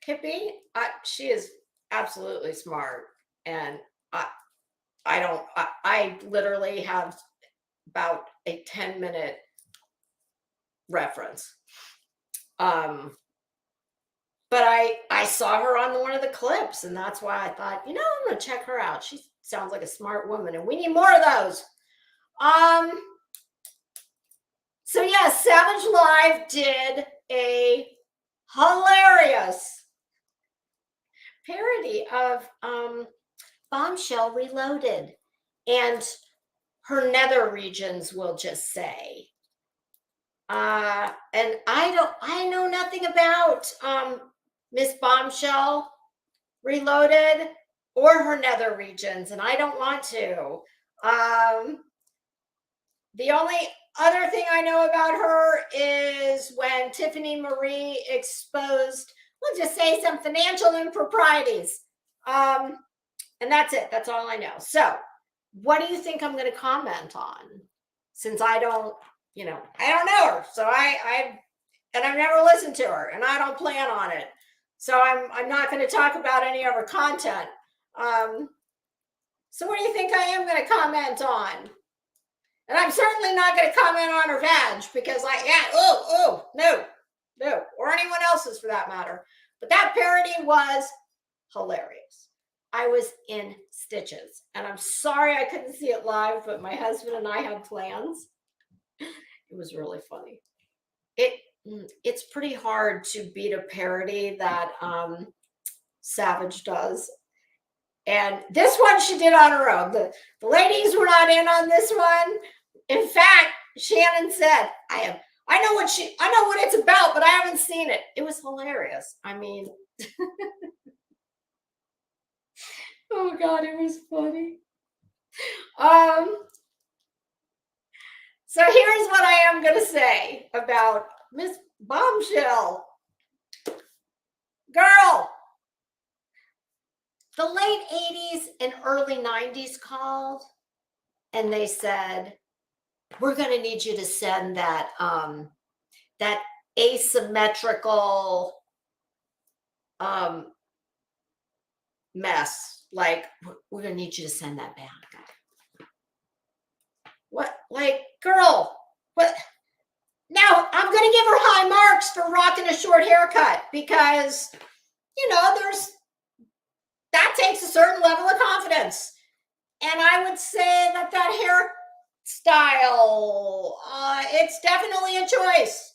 Hippie? She is absolutely smart. And I literally have about a 10-minute reference. But I saw her on one of the clips, and that's why I thought, I'm going to check her out. She sounds like a smart woman, and we need more of those. So yeah, Savage Live did a hilarious parody of Bombshell Reloaded, and her nether regions, will just say. And I know nothing about Miss Bombshell Reloaded or her nether regions, and I don't want to. The only other thing I know about her is when Tiffany Marie exposed, we'll just say, some financial improprieties. And that's it. That's all I know. So what do you think I'm going to comment on? Since I don't know her. So I've never listened to her, and I don't plan on it. So I'm not going to talk about any of her content. So what do you think I am going to comment on? And I'm certainly not going to comment on her vag, because no, or anyone else's for that matter. But that parody was hilarious. I was in stitches, and I'm sorry I couldn't see it live, but my husband and I had plans. It was really funny. It's pretty hard to beat a parody that Savage does. And this one she did on her own. The ladies were not in on this one. In fact, Shannon said, I know what it's about, but I haven't seen it. It was hilarious. I mean, oh God, it was funny. So here's what I am going to say about Miss Bombshell. Girl, the late 80s and early 90s called, and they said, we're going to need you to send that asymmetrical mess. Like, we're going to need you to send that back. What? Like, girl, what? Now, I'm going to give her high marks for rocking a short haircut, because, that takes a certain level of confidence. And I would say that hairstyle, it's definitely a choice.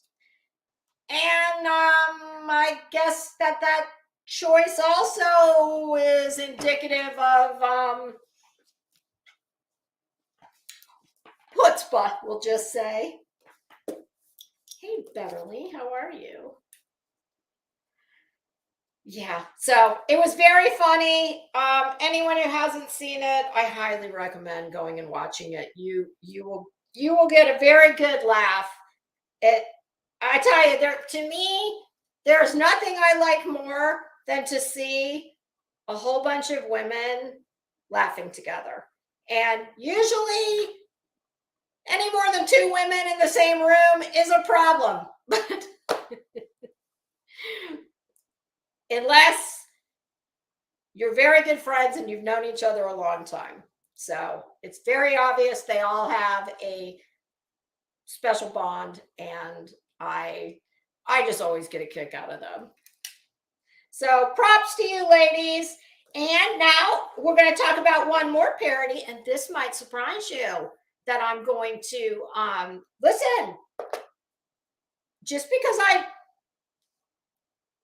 And I guess that choice also is indicative of chutzpah, we'll just say. Hey, Beverly, how are you? Yeah, so it was very funny. Anyone who hasn't seen it, I highly recommend going and watching it. You will you will get a very good laugh. I tell you, to me, there's nothing I like more than to see a whole bunch of women laughing together. And usually, any more than two women in the same room is a problem. But unless you're very good friends and you've known each other a long time. So it's very obvious they all have a special bond, and I just always get a kick out of them. So props to you, ladies. And now we're going to talk about one more parody, and this might surprise you that I'm going to listen. Just because I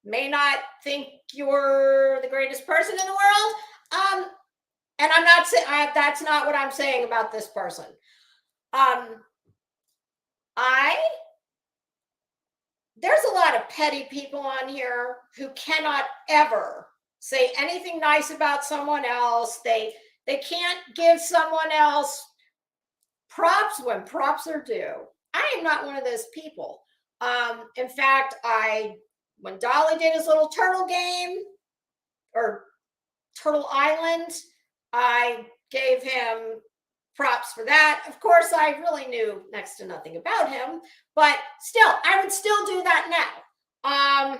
may not think you're the greatest person in the world, and I'm not saying that's not what I'm saying about this person. There's a lot of petty people on here who cannot ever say anything nice about someone else. They can't give someone else props when props are due. I am not one of those people. In fact, when Dolly did his little turtle game or Turtle Island, I gave him props for that. Of course, I really knew next to nothing about him, but still, I would still do that now.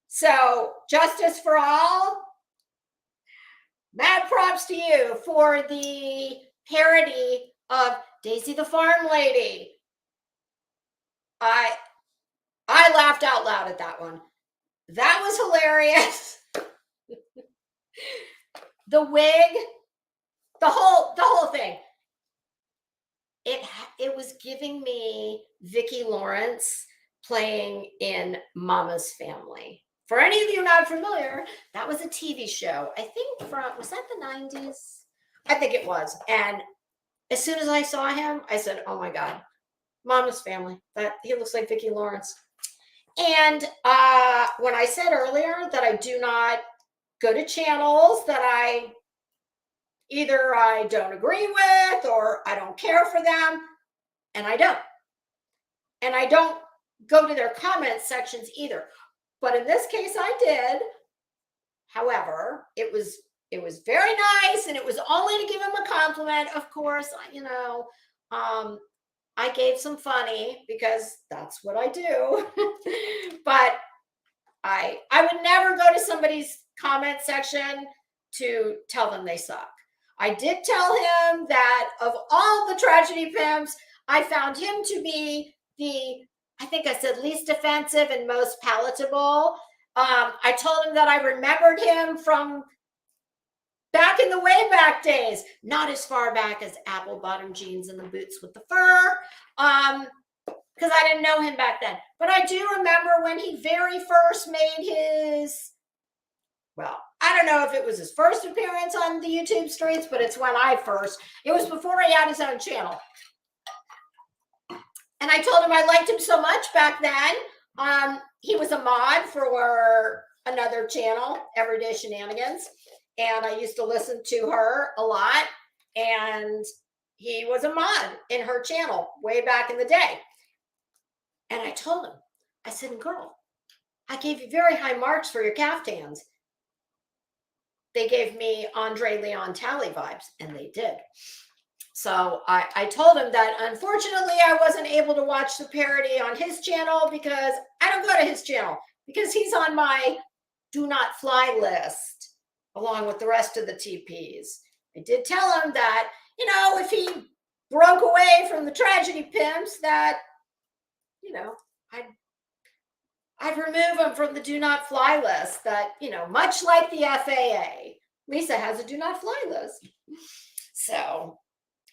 So justice for all. Mad props to you for the parody of Daisy the Farm Lady. I laughed out loud at that one. That was hilarious. The wig, the whole thing. It was giving me Vicki Lawrence playing in Mama's Family. For any of you not familiar, that was a TV show. I think was that the 90's? I think it was. And as soon as I saw him, I said, "Oh my God, Mama's Family. He looks like Vicki Lawrence." And when I said earlier that I do not go to channels that either I don't agree with or I don't care for them, and I don't. And I don't go to their comment sections either. But in this case, I did. However, it was very nice, and it was only to give him a compliment. Of course, I gave some funny because that's what I do. But I would never go to somebody's comment section to tell them they suck. I did tell him that of all the tragedy pimps, I found him to be I think I said least offensive and most palatable. I told him that I remembered him from back in the way back days, not as far back as apple bottom jeans and the boots with the fur, because I didn't know him back then. But I do remember when he very first made I don't know if it was his first appearance on the YouTube streets, but it's when it was before he had his own channel. And I told him I liked him so much back then. He was a mod for another channel, Everyday Shenanigans. And I used to listen to her a lot. And he was a mod in her channel way back in the day. And I told him, I said, "Girl, I gave you very high marks for your caftans." They gave me Andre Leon Talley vibes, and they did. So I told him that unfortunately I wasn't able to watch the parody on his channel because I don't go to his channel because he's on my do not fly list along with the rest of the TPs. I did tell him that, if he broke away from the tragedy pimps, that, I'd remove him from the do not fly list. That, much like the FAA, Lisa has a do not fly list. So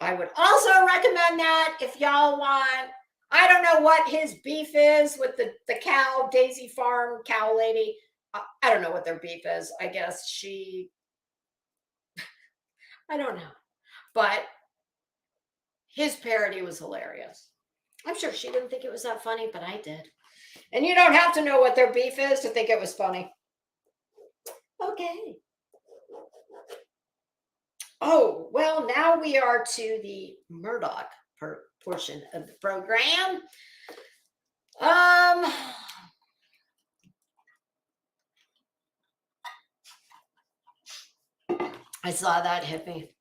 I would also recommend that if y'all want. I don't know what his beef is with the cow, Daisy Farm cow lady. I don't know what their beef is. I guess I don't know. But his parody was hilarious. I'm sure she didn't think it was that funny, but I did. And you don't have to know what their beef is to think it was funny. Okay. Oh, well, now we are to the Murdoch portion of the program. I saw that hit me.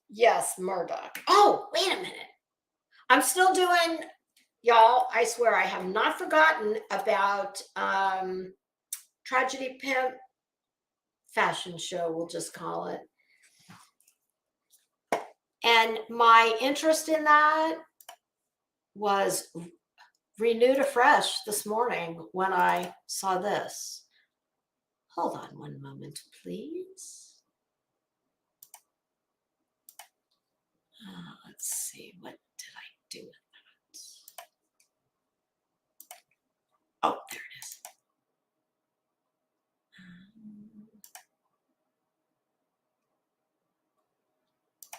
Yes, Murdoch. Oh, wait a minute. I'm still doing, y'all, I swear I have not forgotten about Tragedy Pimp fashion show, we'll just call it. And my interest in that was renewed afresh this morning when I saw this. Hold on one moment, please. Let's see, what did I do with that? Oh, there it is.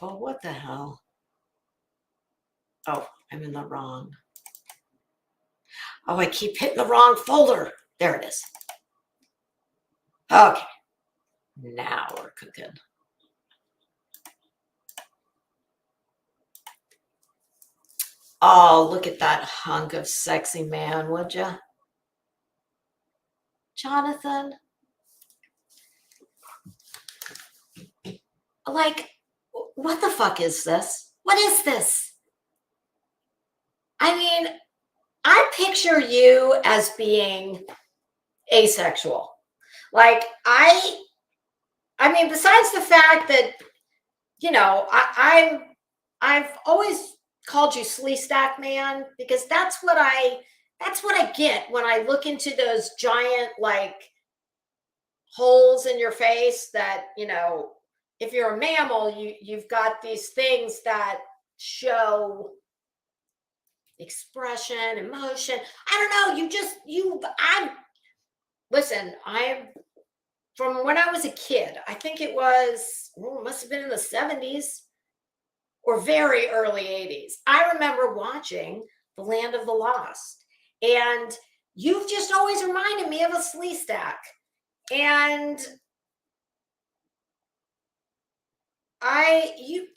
Oh, what the hell? Oh, I'm in the wrong. Oh, I keep hitting the wrong folder. There it is. Okay. Now we're cooking. Oh, look at that hunk of sexy man, would you? Jonathan? Like, what the fuck is this? What is this? I mean, I picture you as being asexual. Like, I mean, besides the fact that, you know, I've always called you Slee Stack Man because that's what I get when I look into those giant like holes in your face that, you know, if you're a mammal, you've got these things that show expression, emotion. I don't know, listen, I'm from when I was a kid. I think it must have been in the 70s or very early 80s. I remember watching The Land of the Lost. And you've just always reminded me of a Slee Stack. And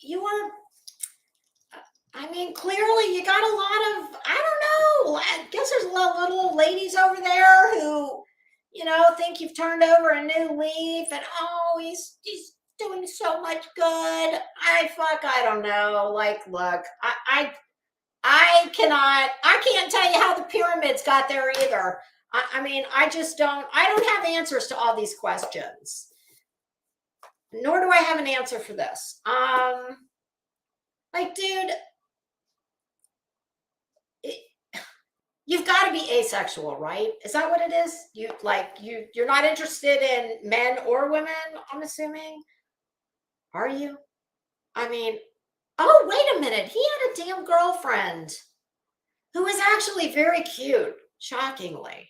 you are, I mean, clearly you got a lot of, I don't know, I guess there's a lot of little ladies over there who, you know, think you've turned over a new leaf and, oh, he's doing so much good. I don't know. Like, look, I can't tell you how the pyramids got there either. I mean, I don't have answers to all these questions. Nor do I have an answer for this. Like, dude, you've got to be asexual, right? Is that what it is? You're not interested in men or women, I'm assuming. Are you? I mean, oh, wait a minute. He had a damn girlfriend who was actually very cute, shockingly.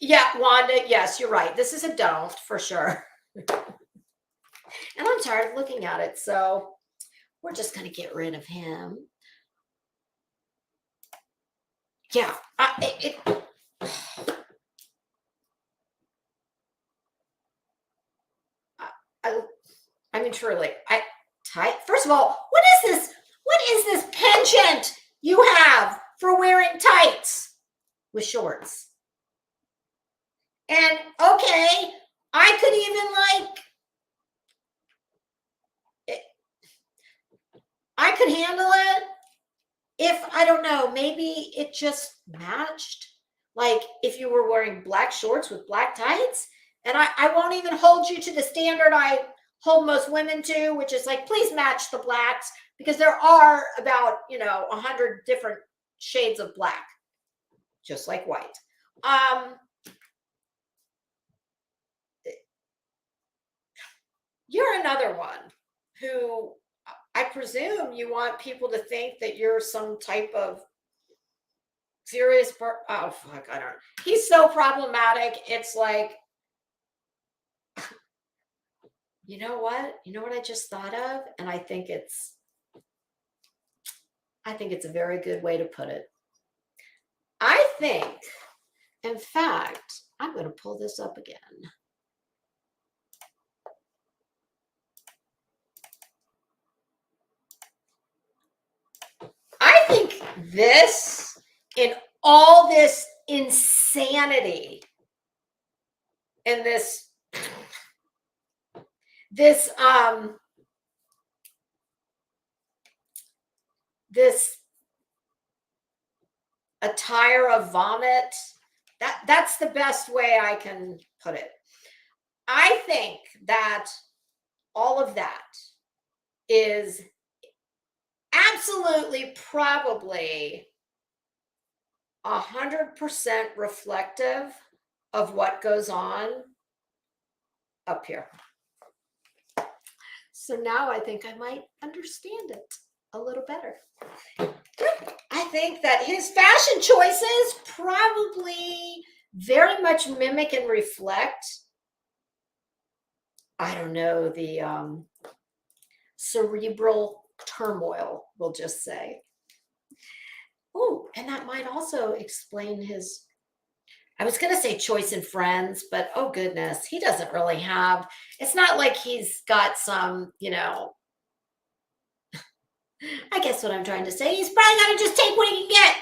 Yeah, Wanda, yes, you're right. This is a don't for sure. And I'm tired of looking at it, so we're just going to get rid of him. Yeah, I mean, truly, first of all, what is this? What is this penchant you have for wearing tights with shorts? And okay, I could even I could handle it if, I don't know, maybe it just matched. Like if you were wearing black shorts with black tights, and I won't even hold you to the standard I hold most women to, which is like, please match the blacks, because there are about, 100 different shades of black, just like white. You're another one who I presume you want people to think that you're some type of serious oh fuck, I don't know. He's so problematic. It's like, you know what I just thought of, and I think it's a very good way to put it. I think In fact, I'm going to pull this up again. I think this, in all this insanity, and this this attire of vomit, that's the best way I can put it. I think that all of that is absolutely probably 100% reflective of what goes on up here. So now I think I might understand it a little better. I think that his fashion choices probably very much mimic and reflect, I don't know, the cerebral turmoil, we'll just say. Oh, and that might also explain his, I was going to say choice in friends, but oh goodness, he doesn't really have, it's not like he's got some, I guess what I'm trying to say, he's probably got to just take what he can get.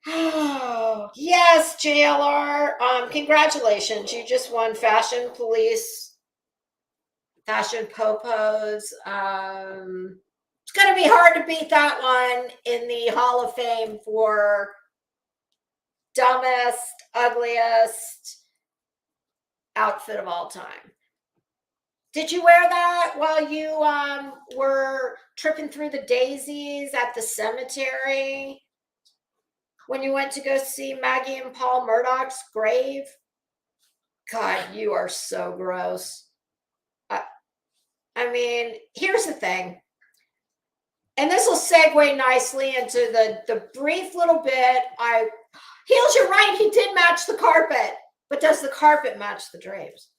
Oh, yes, JLR. Congratulations. You just won Fashion Police, Fashion Popos. It's going to be hard to beat that one in the Hall of Fame for dumbest, ugliest outfit of all time. Did you wear that while you were tripping through the daisies at the cemetery when you went to go see Maggie and Paul Murdoch's grave? God, you are so gross. I mean, here's the thing. And this will segue nicely into the brief little bit. Heels, you're right, he did match the carpet, but does the carpet match the drapes?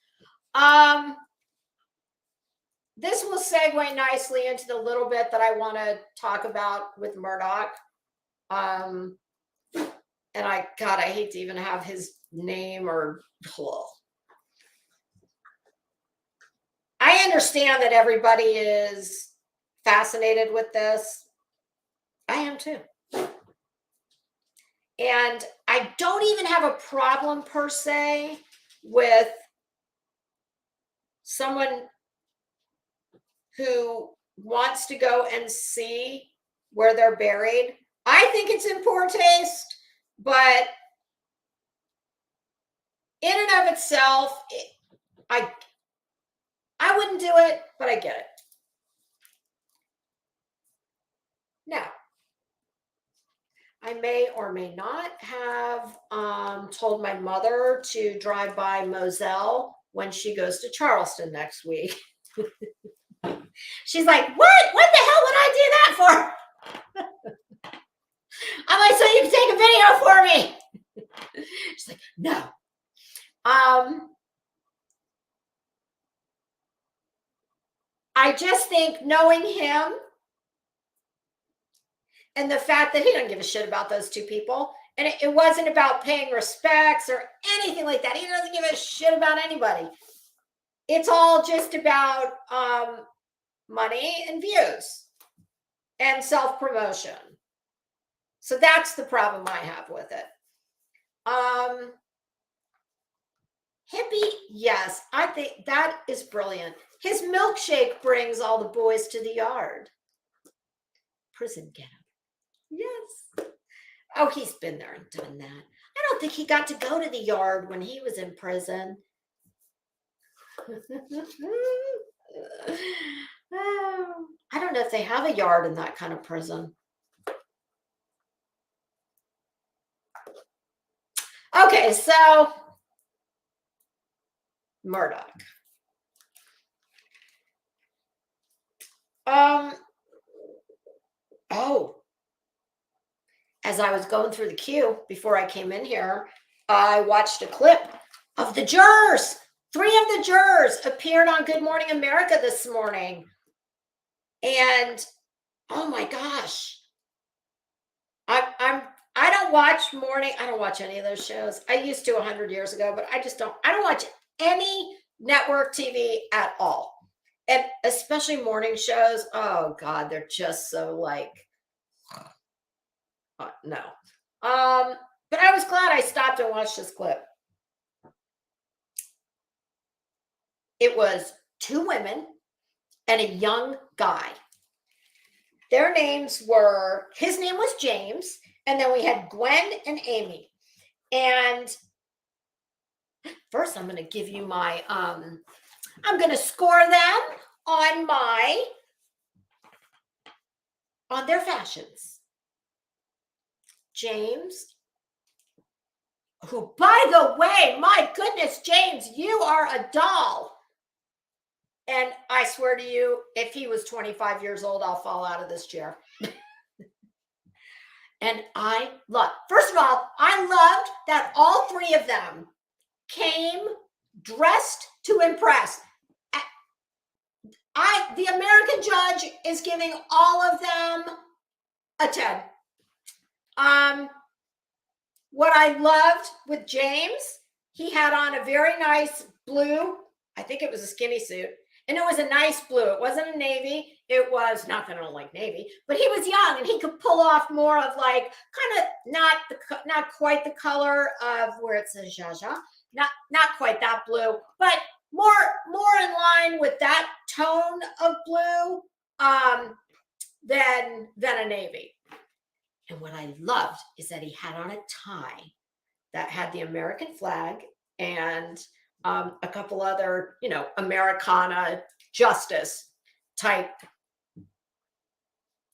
This will segue nicely into the little bit that I want to talk about with Murdoch. And I hate to even have his name or. I understand that everybody is fascinated with this. I am too. And I don't even have a problem per se with someone who wants to go and see where they're buried. I think it's in poor taste, but in and of itself, I wouldn't do it, but I get it. Now, I may or may not have told my mother to drive by Moselle when she goes to Charleston next week. She's like, what? What the hell would I do that for? I'm like, so you can take a video for me. She's like, no. I just think knowing him and the fact that he doesn't give a shit about those two people, and it wasn't about paying respects or anything like that. He doesn't give a shit about anybody. It's all just about money and views and self-promotion. So that's the problem I have with it. Hippie, yes, I think that is brilliant. His milkshake brings all the boys to the yard. Prison getup. Yes. Oh, he's been there and done that. I don't think he got to go to the yard when he was in prison. I don't know if they have a yard in that kind of prison. Okay, so Murdoch. As I was going through the queue before I came in here, I watched a clip of the jurors. 3 of the jurors appeared on Good Morning America this morning. And oh my gosh, I don't don't watch any of those shows. I used to 100 years ago, but I don't watch any network TV at all. And especially morning shows. Oh God, they're just so like, no. But I was glad I stopped and watched this clip. It was two women and a young guy. Their names were, his name was James, and then we had Gwen and Amy. And first I'm going to give you my, I'm going to score them on their fashions. James, who, by the way, my goodness, James, you are a doll. And I swear to you, if he was 25 years old, I'll fall out of this chair. And first of all, I loved that all three of them came dressed to impress. The American judge is giving all of them a 10. What I loved with James, he had on a very nice blue, I think it was a skinny suit, and it was a nice blue. It wasn't a navy. It was not that I don't like navy, but he was young and he could pull off more of like kind of not quite the color of where it says Jaja, not quite that blue, but more in line with that tone of blue than a navy. And what I loved is that he had on a tie that had the American flag and a couple other, Americana justice type,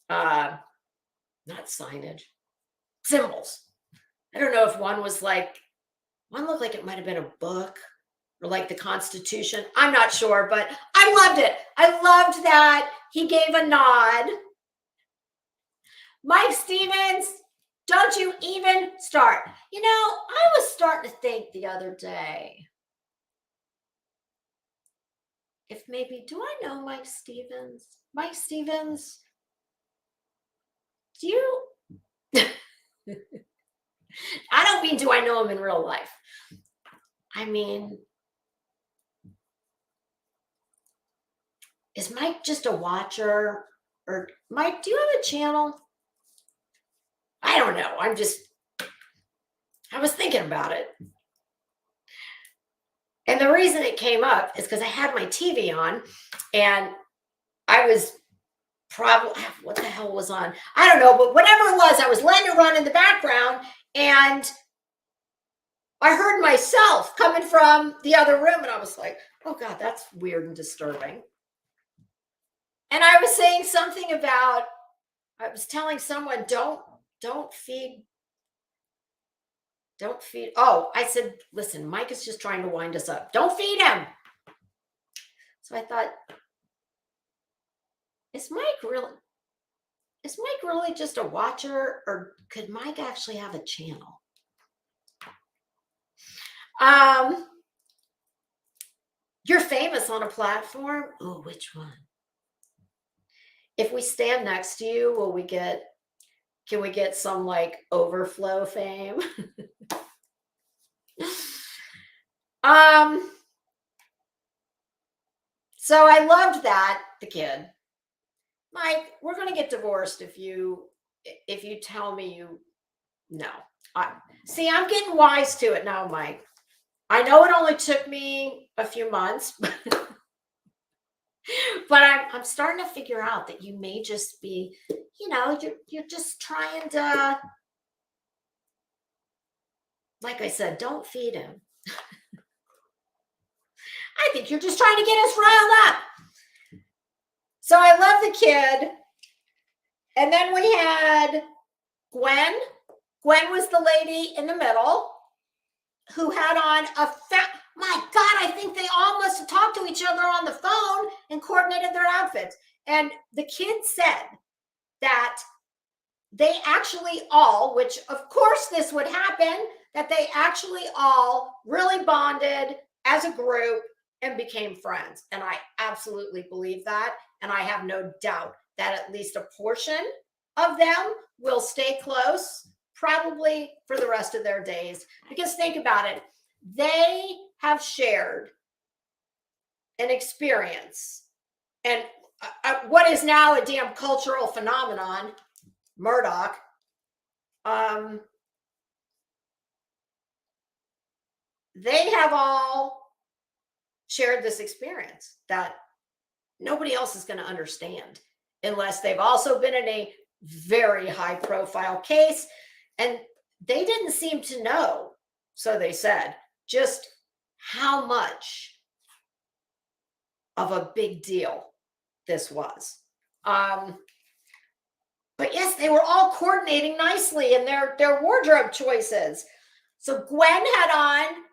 not signage, symbols. I don't know if one looked like it might have been a book or like the Constitution. I'm not sure, but I loved it. I loved that he gave a nod. Mike Stevens, don't you even start. I was starting to think the other day, if maybe, do I know Mike Stevens? Mike Stevens, do you? I don't mean, do I know him in real life? I mean, is Mike just a watcher? Or Mike, do you have a channel? I don't know. I was thinking about it. And the reason it came up is because I had my TV on and I was probably, what the hell was on? I don't know, but whatever it was, I was letting it run in the background and I heard myself coming from the other room and I was like, oh God, that's weird and disturbing. And I was saying something about, I was telling someone, don't feed. Oh, I said, listen, Mike is just trying to wind us up. Don't feed him. So I thought, is Mike really just a watcher, or could Mike actually have a channel? You're famous on a platform. Oh, which one? If we stand next to you, can we get some like overflow fame? So I loved that, the kid. Mike, we're going to get divorced if you tell me no. See, I'm getting wise to it now, Mike. I know it only took me a few months, but I'm starting to figure out that you may just be, you're just trying to, like I said, don't feed him. I think you're just trying to get us riled up. So I love the kid. And then we had Gwen. Gwen was the lady in the middle who had on my God, I think they all must have talked to each other on the phone and coordinated their outfits. And the kid said that they actually all, which of course this would happen, that they actually all really bonded as a group and became friends. And I absolutely believe that. And I have no doubt that at least a portion of them will stay close probably for the rest of their days. Because think about it, they have shared an experience and what is now a damn cultural phenomenon, Murdoch. They have all shared this experience that nobody else is going to understand unless they've also been in a very high profile case. And they didn't seem to know, so they said, just how much of a big deal this was. But yes, they were all coordinating nicely in their wardrobe choices. So Gwen had on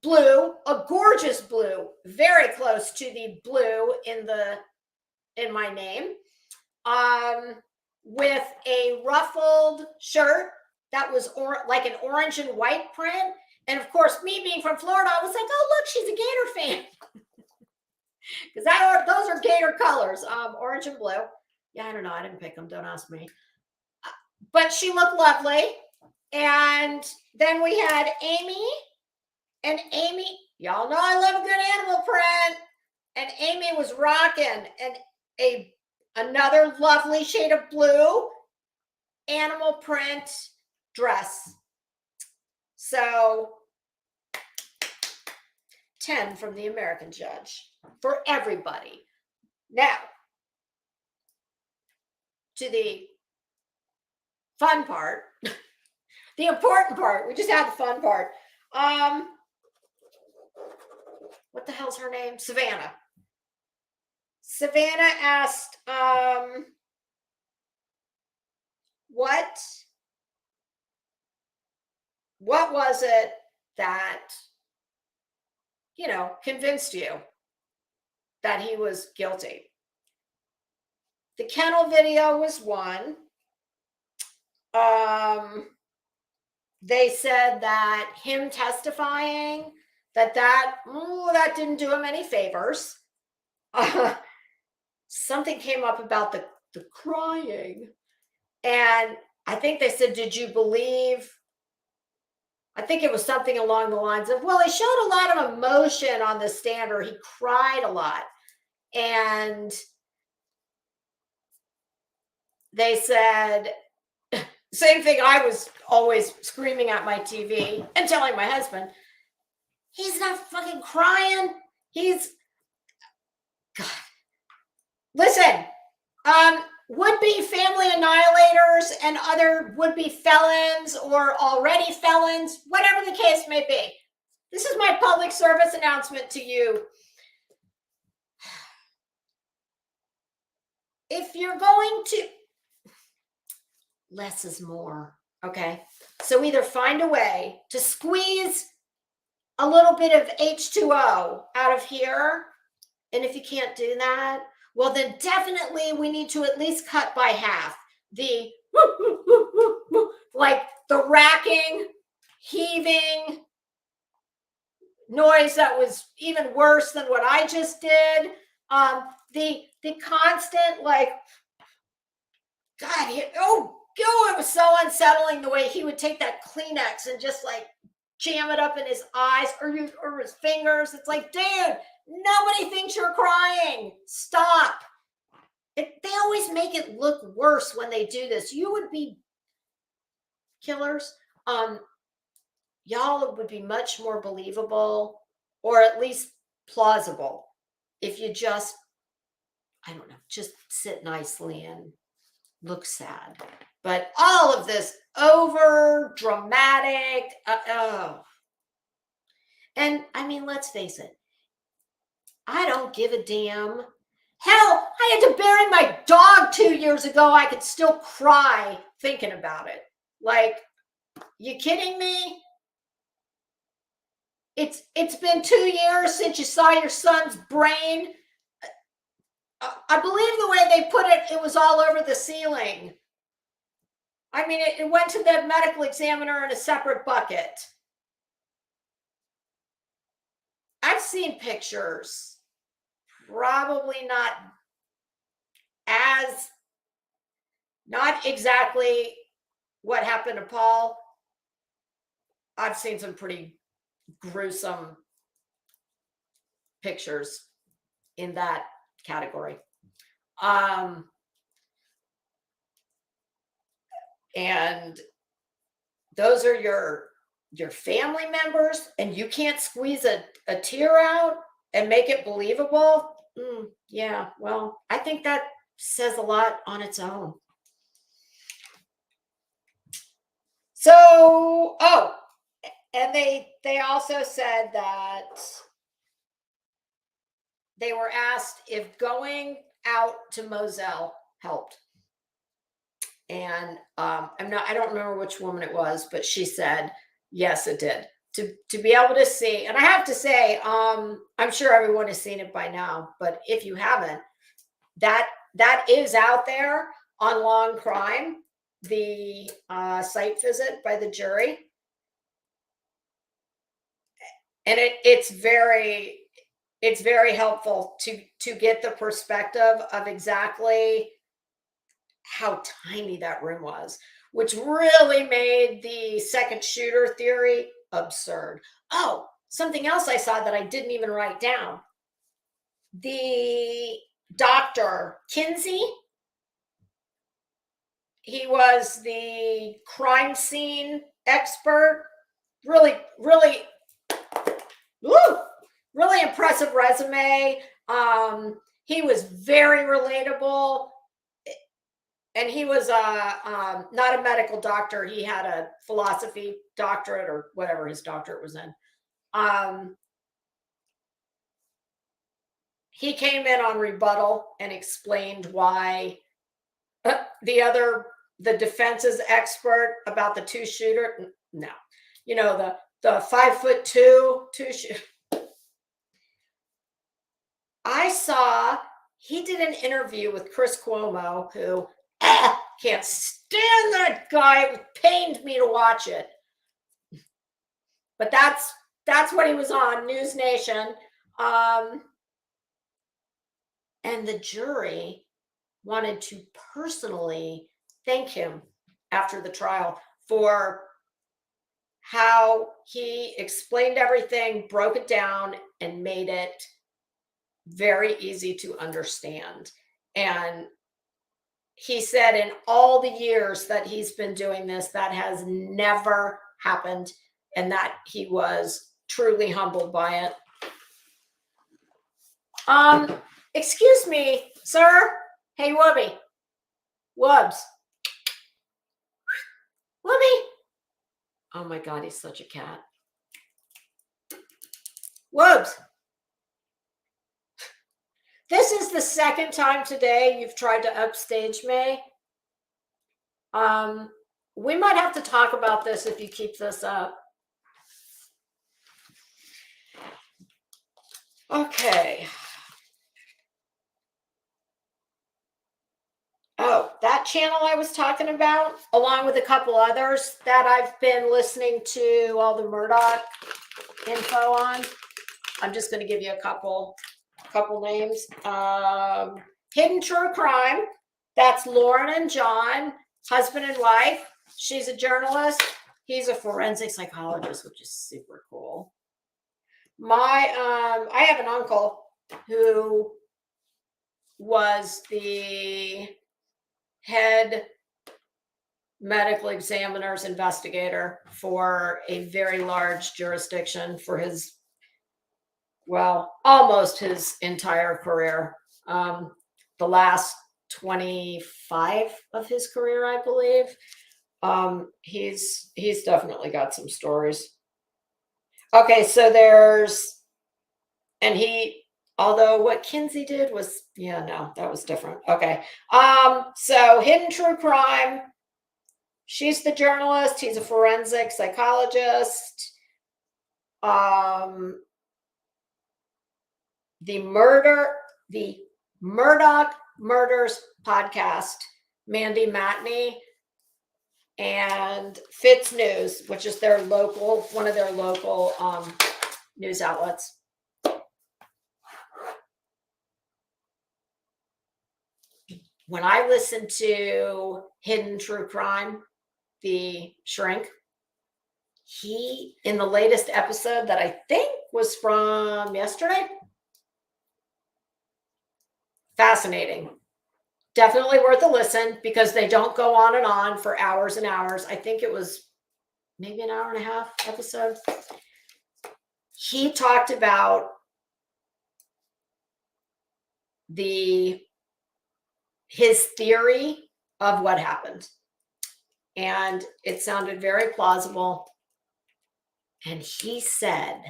blue, a gorgeous blue, very close to the blue in my name, with a ruffled shirt that was like an orange and white print. And of course, me being from Florida, I was like, oh, look, she's a Gator fan. Because those are Gator colors, orange and blue. Yeah, I don't know. I didn't pick them. Don't ask me. But she looked lovely. And then we had Amy. And Amy, y'all know I love a good animal print. And Amy was rocking another lovely shade of blue animal print dress. So 10 from the American judge for everybody. Now, to the fun part, the important part. We just had the fun part. What the hell's her name? Savannah. Savannah asked, what was it that, convinced you that he was guilty? The kennel video was one. They said that him testifying that didn't do him any favors. Something came up about the crying. And I think they said, did you believe? I think it was something along the lines of, well, he showed a lot of emotion on the stand, or he cried a lot. And they said, same thing I was always screaming at my TV and telling my husband, he's not fucking crying. God. Listen, would-be family annihilators and other would-be felons or already felons, whatever the case may be. This is my public service announcement to you. If you're going to, less is more, okay? So either find a way to squeeze a little bit of H2O out of here, and if you can't do that, well, then definitely we need to at least cut by half the like the racking, heaving noise that was even worse than what I just did. The constant like, God, it was so unsettling the way he would take that Kleenex and just like jam it up in his eyes or his fingers. It's like, dude, nobody thinks you're crying. Stop. They always make it look worse when they do this. You would be killers. Y'all would be much more believable, or at least plausible, if you just, I don't know, just sit nicely and look sad. But all of this over dramatic, and I mean, let's face it, I don't give a damn. Hell, I had to bury my dog 2 years ago. I could still cry thinking about it. Like, you kidding me? It's been 2 years since you saw your son's brain. I believe the way they put it, it was all over the ceiling. I mean, it went to the medical examiner in a separate bucket. I've seen pictures, probably not exactly what happened to Paul, I've seen some pretty gruesome pictures in that category. And those are your family members, and you can't squeeze a tear out and make it believable. Yeah, well, I think that says a lot on its own. So, and they also said that they were asked if going out to Moselle helped. And I don't remember which woman it was, but she said, yes, it did. To be able to see, and I have to say, I'm sure everyone has seen it by now, but if you haven't, that is out there on Long Crime, the site visit by the jury. And it's very helpful to get the perspective of exactly how tiny that room was, which really made the second shooter theory absurd. Oh, something else I saw that I didn't even write down. The doctor, Kinsey, he was the crime scene expert. Really, really, really impressive resume. He was very relatable. And he was not a medical doctor. He had a philosophy doctorate or whatever his doctorate was in. He came in on rebuttal and explained why the defense's expert about the two shooter. No, the 5'2" two shooter. I saw he did an interview with Chris Cuomo, who can't stand that guy. It pained me to watch it. But that's what he was on, News Nation. And the jury wanted to personally thank him after the trial for how he explained everything, broke it down, and made it very easy to understand. And he said in all the years that he's been doing this, that has never happened, and that he was truly humbled by it. Excuse me, sir. Hey, Whoopi. Wubs. Whoopi. Oh my God, he's such a cat. Wubs. This is the second time today you've tried to upstage me. We might have to talk about this if you keep this up. Okay. Oh, that channel I was talking about, along with a couple others that I've been listening to all the Murdoch info on. I'm just going to give you a couple names. Hidden True Crime. That's Lauren and John, husband and wife. She's a journalist. He's a forensic psychologist, which is super cool. I have an uncle who was the head medical examiner's investigator for a very large jurisdiction for almost his entire career. The last 25 of his career, I believe. He's definitely got some stories. Okay, so although what Kinsey did was, that was different. Okay. So Hidden True Crime. She's the journalist. He's a forensic psychologist. The Murdoch Murders podcast, Mandy Matney and Fitz News, which is one of their local news outlets. When I listen to Hidden True Crime, the shrink, he, in the latest episode that I think was from yesterday, fascinating. Definitely worth a listen because they don't go on and on for hours and hours. I think it was maybe an hour and a half episode. He talked about his theory of what happened. And it sounded very plausible. And he said,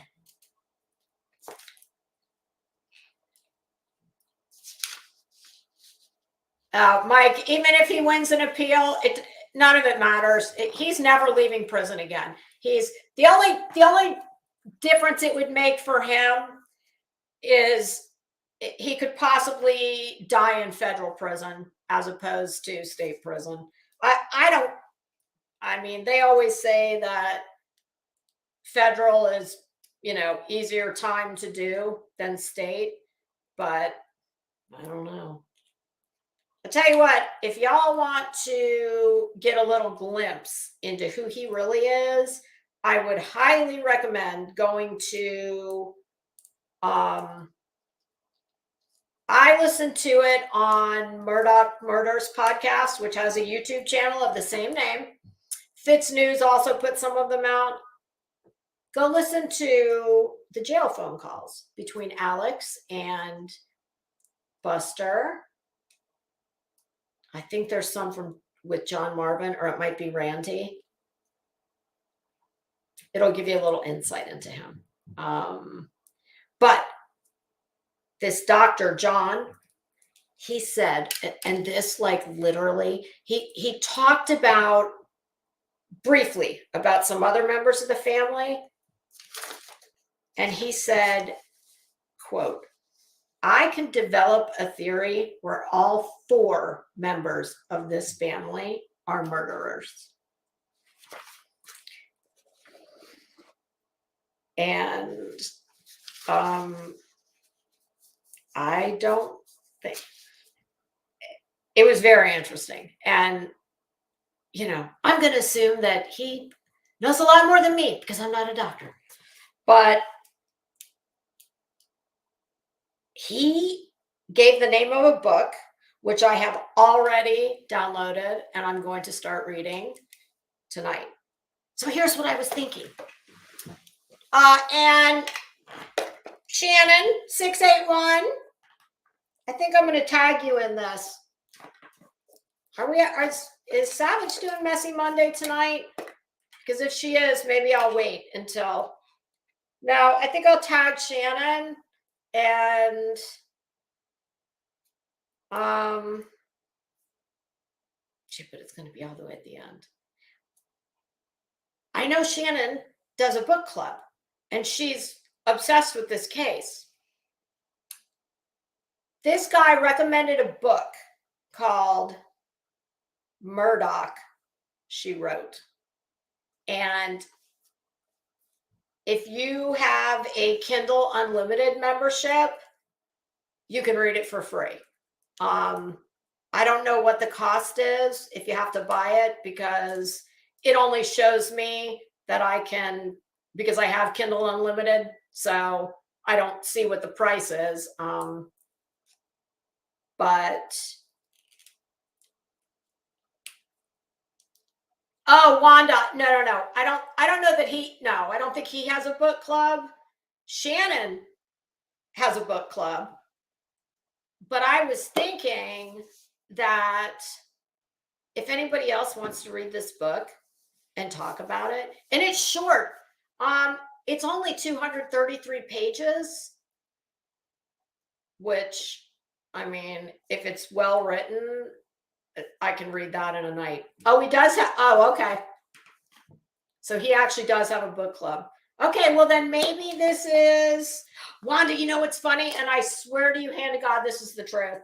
Mike, even if he wins an appeal, none of it matters. He's never leaving prison again. He's the only difference it would make for him is he could possibly die in federal prison as opposed to state prison. I mean, they always say that federal is, easier time to do than state, but I don't know. I'll tell you what, if y'all want to get a little glimpse into who he really is, I would highly recommend going to, I listened to it on Murdoch Murders podcast, which has a YouTube channel of the same name. Fitz News also put some of them out. Go listen to the jail phone calls between Alex and Buster. I think there's some with John Marvin, or it might be Randy. It'll give you a little insight into him. But this Dr. John, he said, and this literally, he talked about briefly about some other members of the family. And he said, quote, I can develop a theory where all 4 members of this family are murderers. And I don't think it was very interesting. And, I'm going to assume that he knows a lot more than me because I'm not a doctor. But he gave the name of a book, which I have already downloaded and I'm going to start reading tonight. So here's what I was thinking. And Shannon 681, I think I'm going to tag you in this. Is Savage doing Messy Monday tonight? Because if she is, maybe I'll wait until. No, I think I'll tag Shannon and but it's going to be all the way at the end. I know Shannon does a book club and she's obsessed with this case. This guy recommended a book called Murdoch, she wrote. And if you have a Kindle Unlimited membership, you can read it for free. I don't know what the cost is if you have to buy it, because it only shows me that I can, because I have Kindle Unlimited, so I don't see what the price is. But oh, Wanda, no. I don't know that I don't think he has a book club. Shannon has a book club. But I was thinking that if anybody else wants to read this book and talk about it, and it's short, it's only 233 pages, which, I mean, if it's well written, I can read that in a night. Oh, he does have, okay. So he actually does have a book club. Okay, well then maybe this is, Wanda, you know what's funny? And I swear to you, hand to God, this is the truth.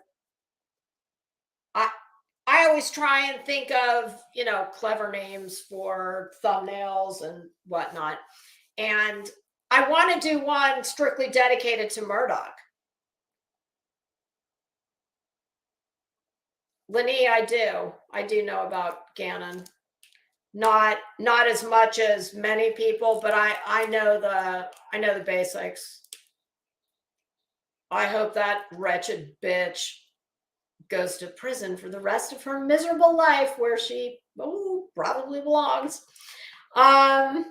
I always try and think of, clever names for thumbnails and whatnot. And I want to do one strictly dedicated to Murdoch. Lenny, I do know about Gannon. Not as much as many people, but I know the basics. I hope that wretched bitch goes to prison for the rest of her miserable life, where she probably belongs. But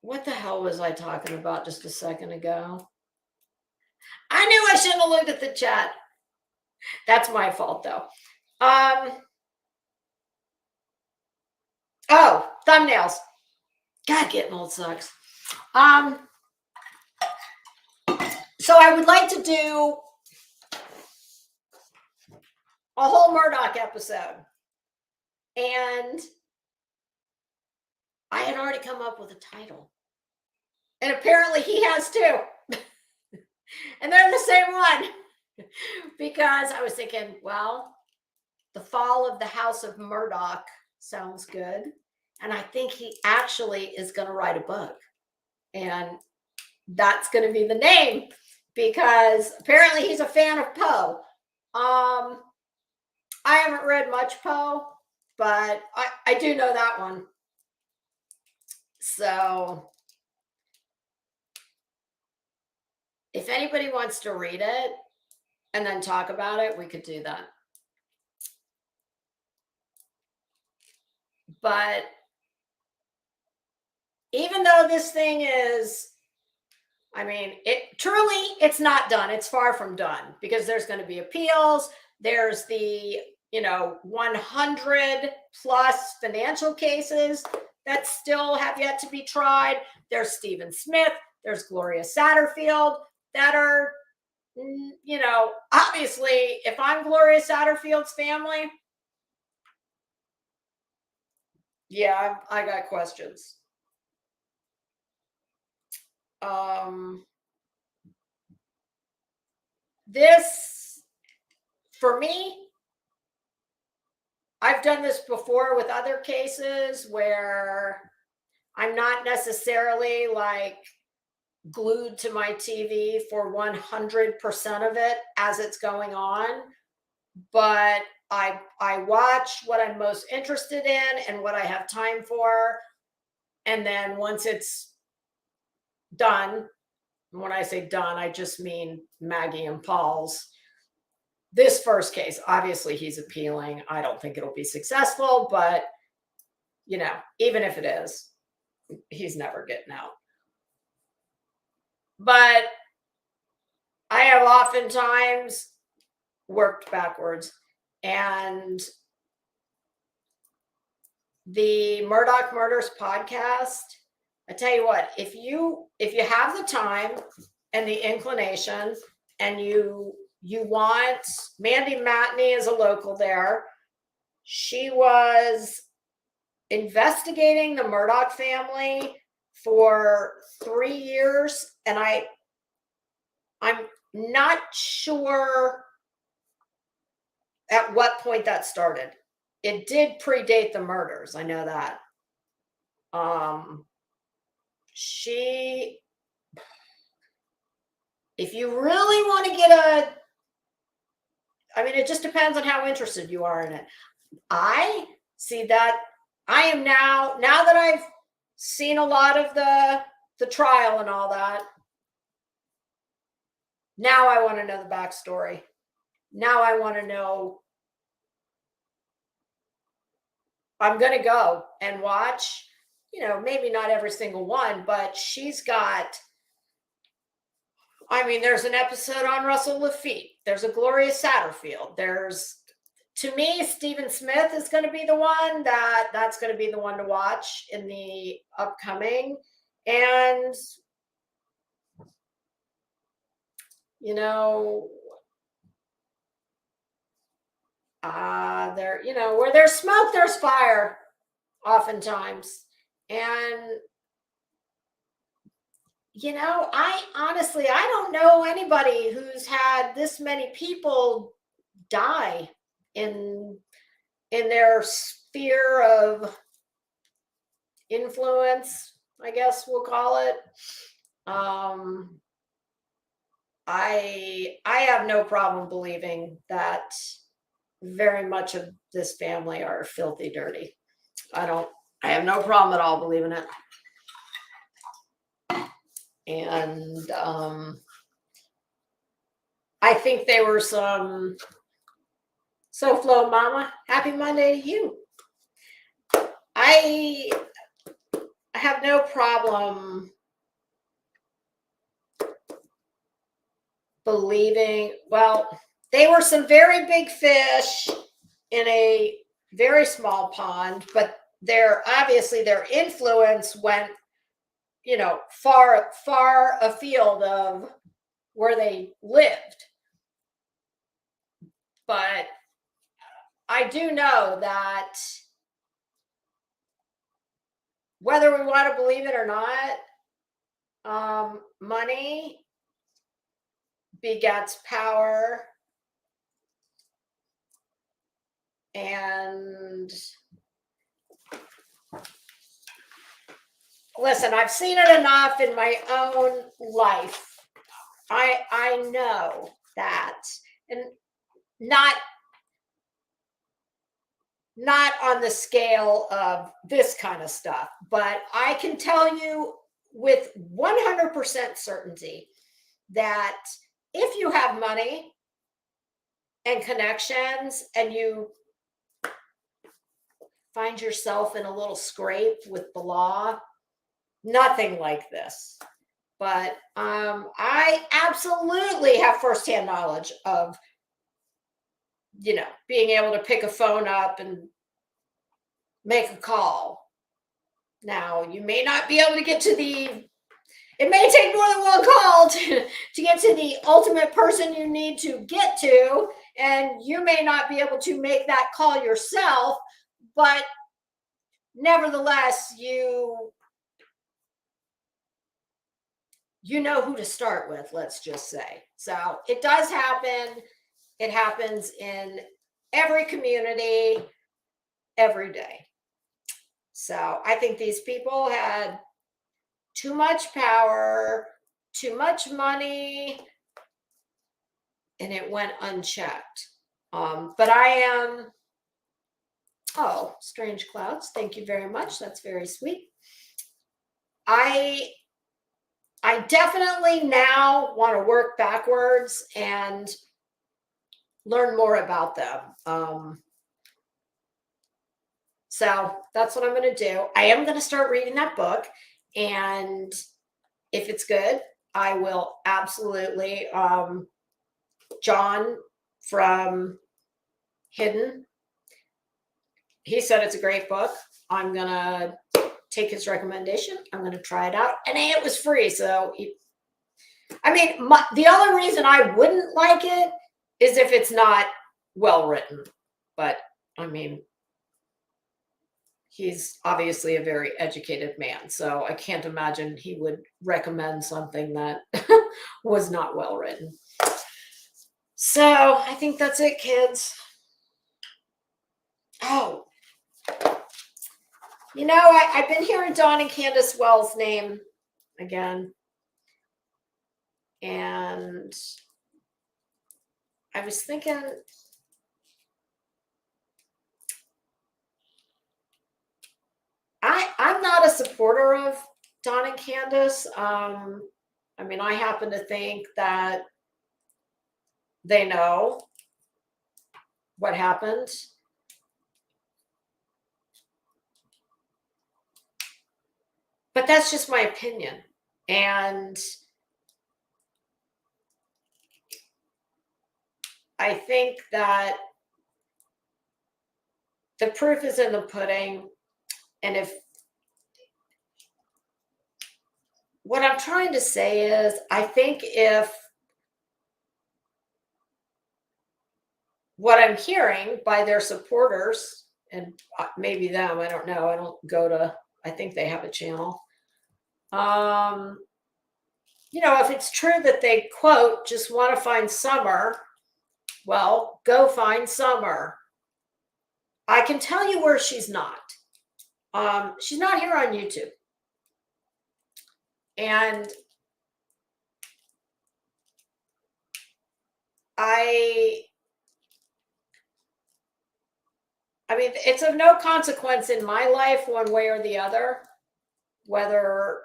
what the hell was I talking about just a second ago? I knew I shouldn't have looked at the chat. That's my fault, though. Oh, thumbnails. God, getting old sucks. So I would like to do a whole Murdoch episode. And I had already come up with a title. And apparently he has too. And they're the same one. Because I was thinking, well, The Fall of the House of Murdoch sounds good. And I think he actually is going to write a book. And that's going to be the name, because apparently he's a fan of Poe. I haven't read much Poe, but I do know that one. So if anybody wants to read it and then talk about it, we could do that. But even though this thing is, I mean, it's not done. It's far from done, because there's going to be appeals. There's the 100 plus financial cases that still have yet to be tried. There's Stephen Smith. There's Gloria Satterfield that are, obviously, if I'm Gloria Satterfield's family, yeah, I got questions. This, for me, I've done this before with other cases where I'm not necessarily like glued to my TV for 100% of it as it's going on, but I watch what I'm most interested in and what I have time for. And then once it's done, when I say done, I just mean Maggie and Paul's. This first case, obviously he's appealing. I don't think it'll be successful, but even if it is, he's never getting out. But I have oftentimes worked backwards, and the Murdoch Murders podcast, I tell you what, if you have the time and the inclination, and you want, Mandy Matney is a local there. She was investigating the Murdoch family for 3 years, and I'm not sure at what point that started. It did predate the murders, I know that. If you really want to get it just depends on how interested you are in it. I see that I am now that I've seen a lot of the trial and all that, now I want to know the backstory. Now I want to know. I'm going to go and watch, maybe not every single one, but she's got, there's an episode on Russell Lafitte. There's a Gloria Satterfield. To me, Stephen Smith is going to be the one that's going to be the one to watch in the upcoming. And, where there's smoke, there's fire, oftentimes. And, I don't know anybody who's had this many people die in their sphere of influence, I guess we'll call it. I have no problem believing that very much of this family are filthy dirty. I have no problem at all believing it. And I think they were some. So, Flo Mama, happy Monday to you. I have no problem believing, well, they were some very big fish in a very small pond, but obviously their influence went, far, far afield of where they lived. But I do know that whether we want to believe it or not, money begets power. And listen, I've seen it enough in my own life. I know that, and not on the scale of this kind of stuff, but I can tell you with 100% certainty that if you have money and connections and you find yourself in a little scrape with the law, nothing like this. But I absolutely have firsthand knowledge of, being able to pick a phone up and make a call. Now, you may not be able to get to it may take more than one call to get to the ultimate person you need to get to, and you may not be able to make that call yourself, but nevertheless, you know who to start with, let's just say. So it does happen. It happens in every community, every day. So I think these people had too much power, too much money, and it went unchecked. But I am, Strange Clouds, thank you very much. That's very sweet. I definitely now want to work backwards and learn more about them. So that's what I'm going to do. I am going to start reading that book, and if it's good, I will absolutely. John from Hidden, he said it's a great book. I'm going to take his recommendation. I'm going to try it out, and it was free. So, the only reason I wouldn't like it is if it's not well written. But he's obviously a very educated man, so I can't imagine he would recommend something that was not well written. So I think that's it, kids. Oh, I've been hearing Dawn and Candace Wells' name again. And I was thinking, I'm not a supporter of Dawn and Candace. I happen to think that they know what happened. But that's just my opinion. And I think that the proof is in the pudding. And what I'm trying to say is, I think if what I'm hearing by their supporters, and maybe them, I don't know, I think they have a channel. If it's true that they, quote, just want to find Summer, well, go find Summer. I can tell you where she's not. She's not here on YouTube. And I I mean, it's of no consequence in my life one way or the other, whether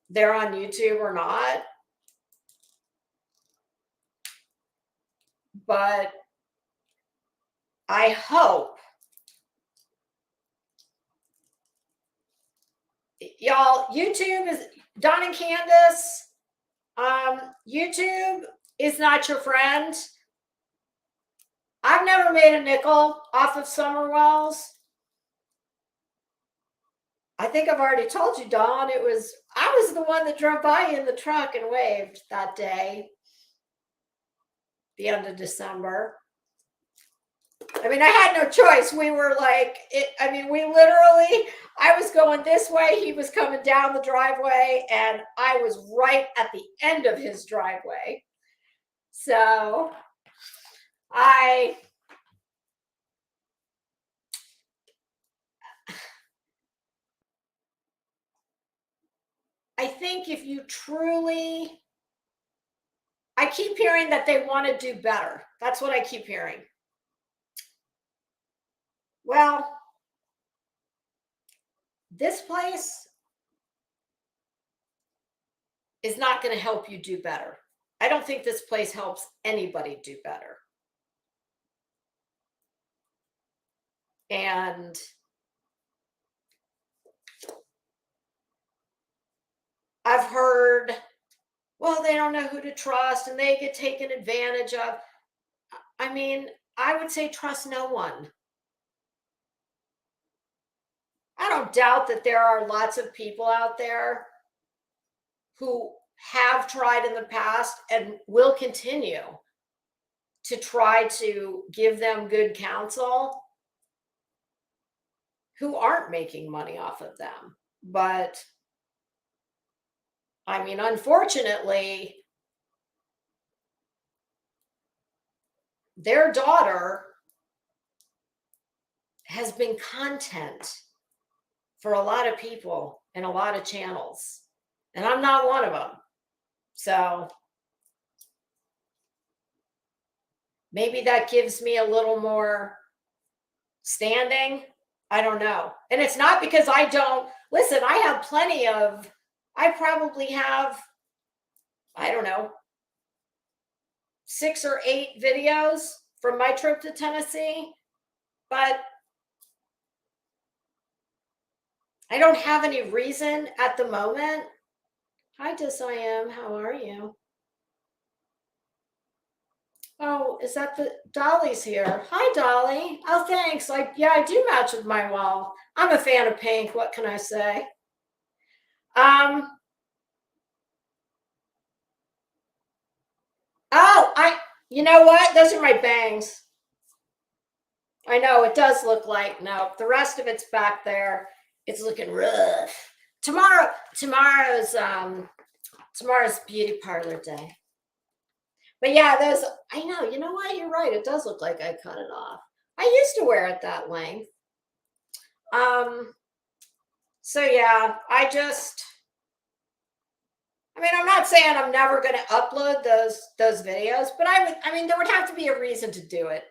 they're on YouTube or not. But I hope, y'all, YouTube is, Don and Candace, YouTube is not your friend. I've never made a nickel off of Summer Wells. I think I've already told you, Dawn, I was the one that drove by you in the truck and waved that day, the end of December. I mean, I had no choice. We were like, we literally, I was going this way, he was coming down the driveway, and I was right at the end of his driveway. So I think if you truly, I keep hearing that they want to do better. That's what I keep hearing. Well, this place is not going to help you do better. I don't think this place helps anybody do better. And I've heard, well, they don't know who to trust and they get taken advantage of. I mean, I would say trust no one. I don't doubt that there are lots of people out there who have tried in the past and will continue to try to give them good counsel who aren't making money off of them. But I mean, unfortunately, their daughter has been content for a lot of people and a lot of channels, and I'm not one of them. So maybe that gives me a little more standing. I don't know. And it's not because I don't listen. I have plenty of, I probably have, I don't know, 6 or 8 videos from my trip to Tennessee, but I don't have any reason at the moment. Hi, Am. How are you? Oh, is that the Dolly's here? Hi, Dolly. Oh, thanks. I do match with my wall. I'm a fan of pink. What can I say? Oh, you know what? Those are my bangs. I know it does look like, no, the rest of it's back there. It's looking rough. Tomorrow's beauty parlor day. But yeah, I know, you know what? You're right. It does look like I cut it off. I used to wear it that length. So yeah, I'm not saying I'm never going to upload those videos, but there would have to be a reason to do it.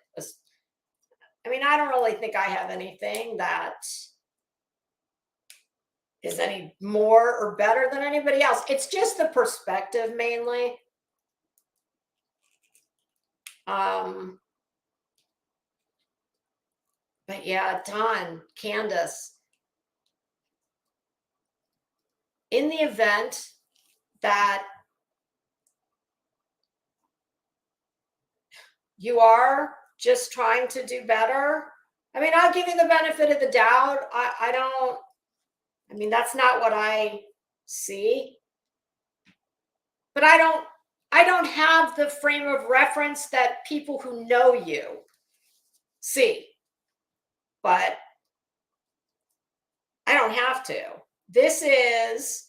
I don't really think I have anything that is any more or better than anybody else. It's just the perspective mainly. But yeah, Don, Candace, in the event that you are just trying to do better, I'll give you the benefit of the doubt. That's not what I see. But I don't have the frame of reference that people who know you see. But I don't have to. This is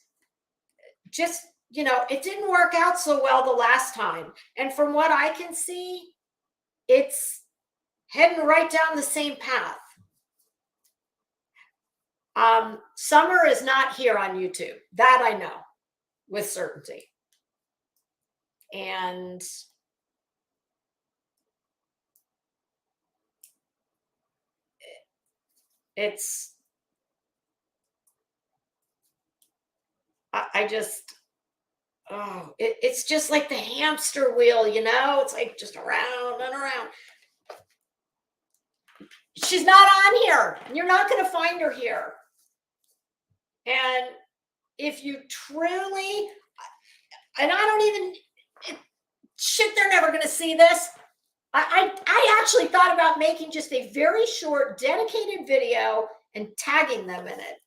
just, it didn't work out so well the last time. And from what I can see, it's heading right down the same path. Summer is not here on YouTube. That I know with certainty. And it's, I just, oh, it's just like the hamster wheel, you know? It's like just around and around. She's not on here. You're not going to find her here. And if you truly, and I don't even, shit, they're never going to see this. I actually thought about making just a very short, dedicated video and tagging them in it.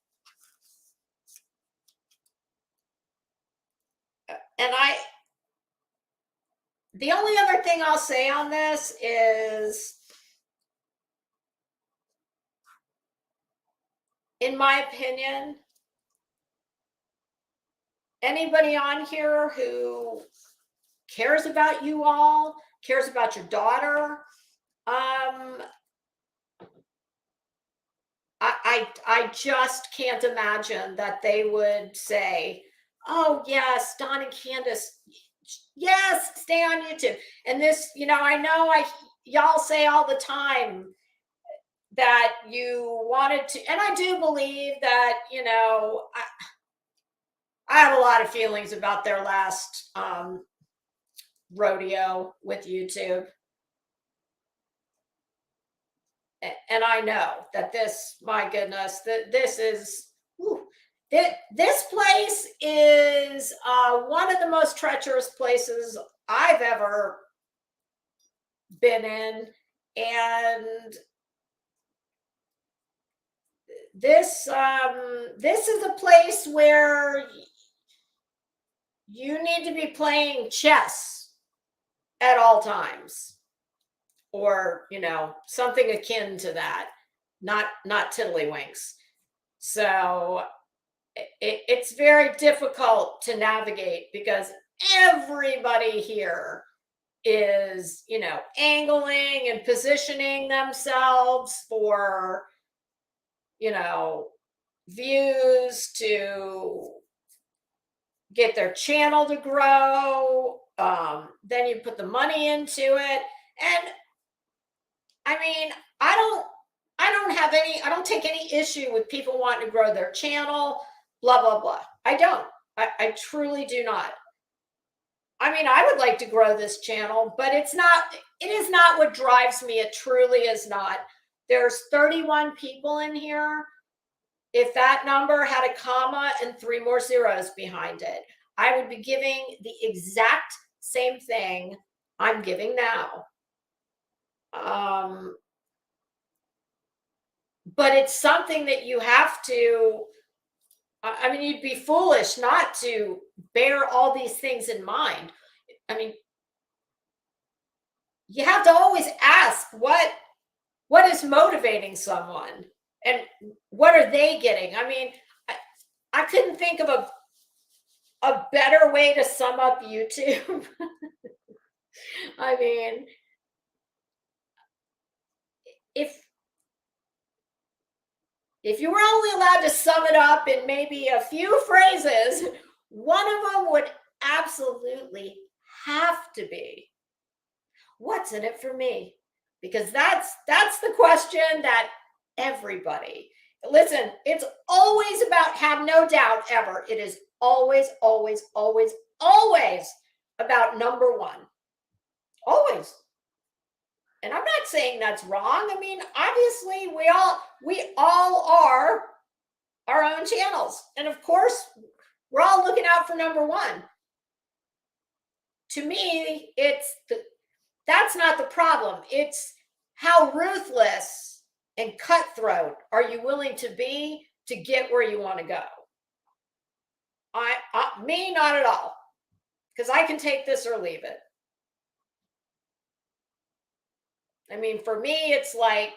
And the only other thing I'll say on this is, in my opinion, anybody on here who cares about you all, cares about your daughter, I just can't imagine that they would say, oh yes, Don and Candace, yes, stay on YouTube. And this, you know y'all say all the time that you wanted to, and I do believe that, I have a lot of feelings about their last rodeo with YouTube. And I know that this, my goodness, that this is, this place is one of the most treacherous places I've ever been in. And this is a place where you need to be playing chess at all times, or something akin to that, not tiddlywinks. So it's very difficult to navigate because everybody here is angling and positioning themselves for views, to get their channel to grow. Then you put the money into it. And I mean, I don't take any issue with people wanting to grow their channel, blah, blah, blah. I don't. I truly do not. I mean, I would like to grow this channel, but it is not what drives me. It truly is not. There's 31 people in here. If that number had a comma and 3 more zeros behind it, I would be giving the exact same thing I'm giving now. But it's something that you have to, I mean, you'd be foolish not to bear all these things in mind. I mean, you have to always ask what is motivating someone and what are they getting? I mean, I couldn't think of a better way to sum up YouTube. I mean, if you were only allowed to sum it up in maybe a few phrases, one of them would absolutely have to be, what's in it for me? Because that's the question that everybody, listen, it's always about, have no doubt ever, it is always, always, always, always about number one. Always. And I'm not saying that's wrong. I mean, obviously we all are our own channels. And of course, we're all looking out for number one. To me, that's not the problem. It's how ruthless and cutthroat are you willing to be to get where you want to go? Me, not at all. Because I can take this or leave it. I mean, for me, it's like,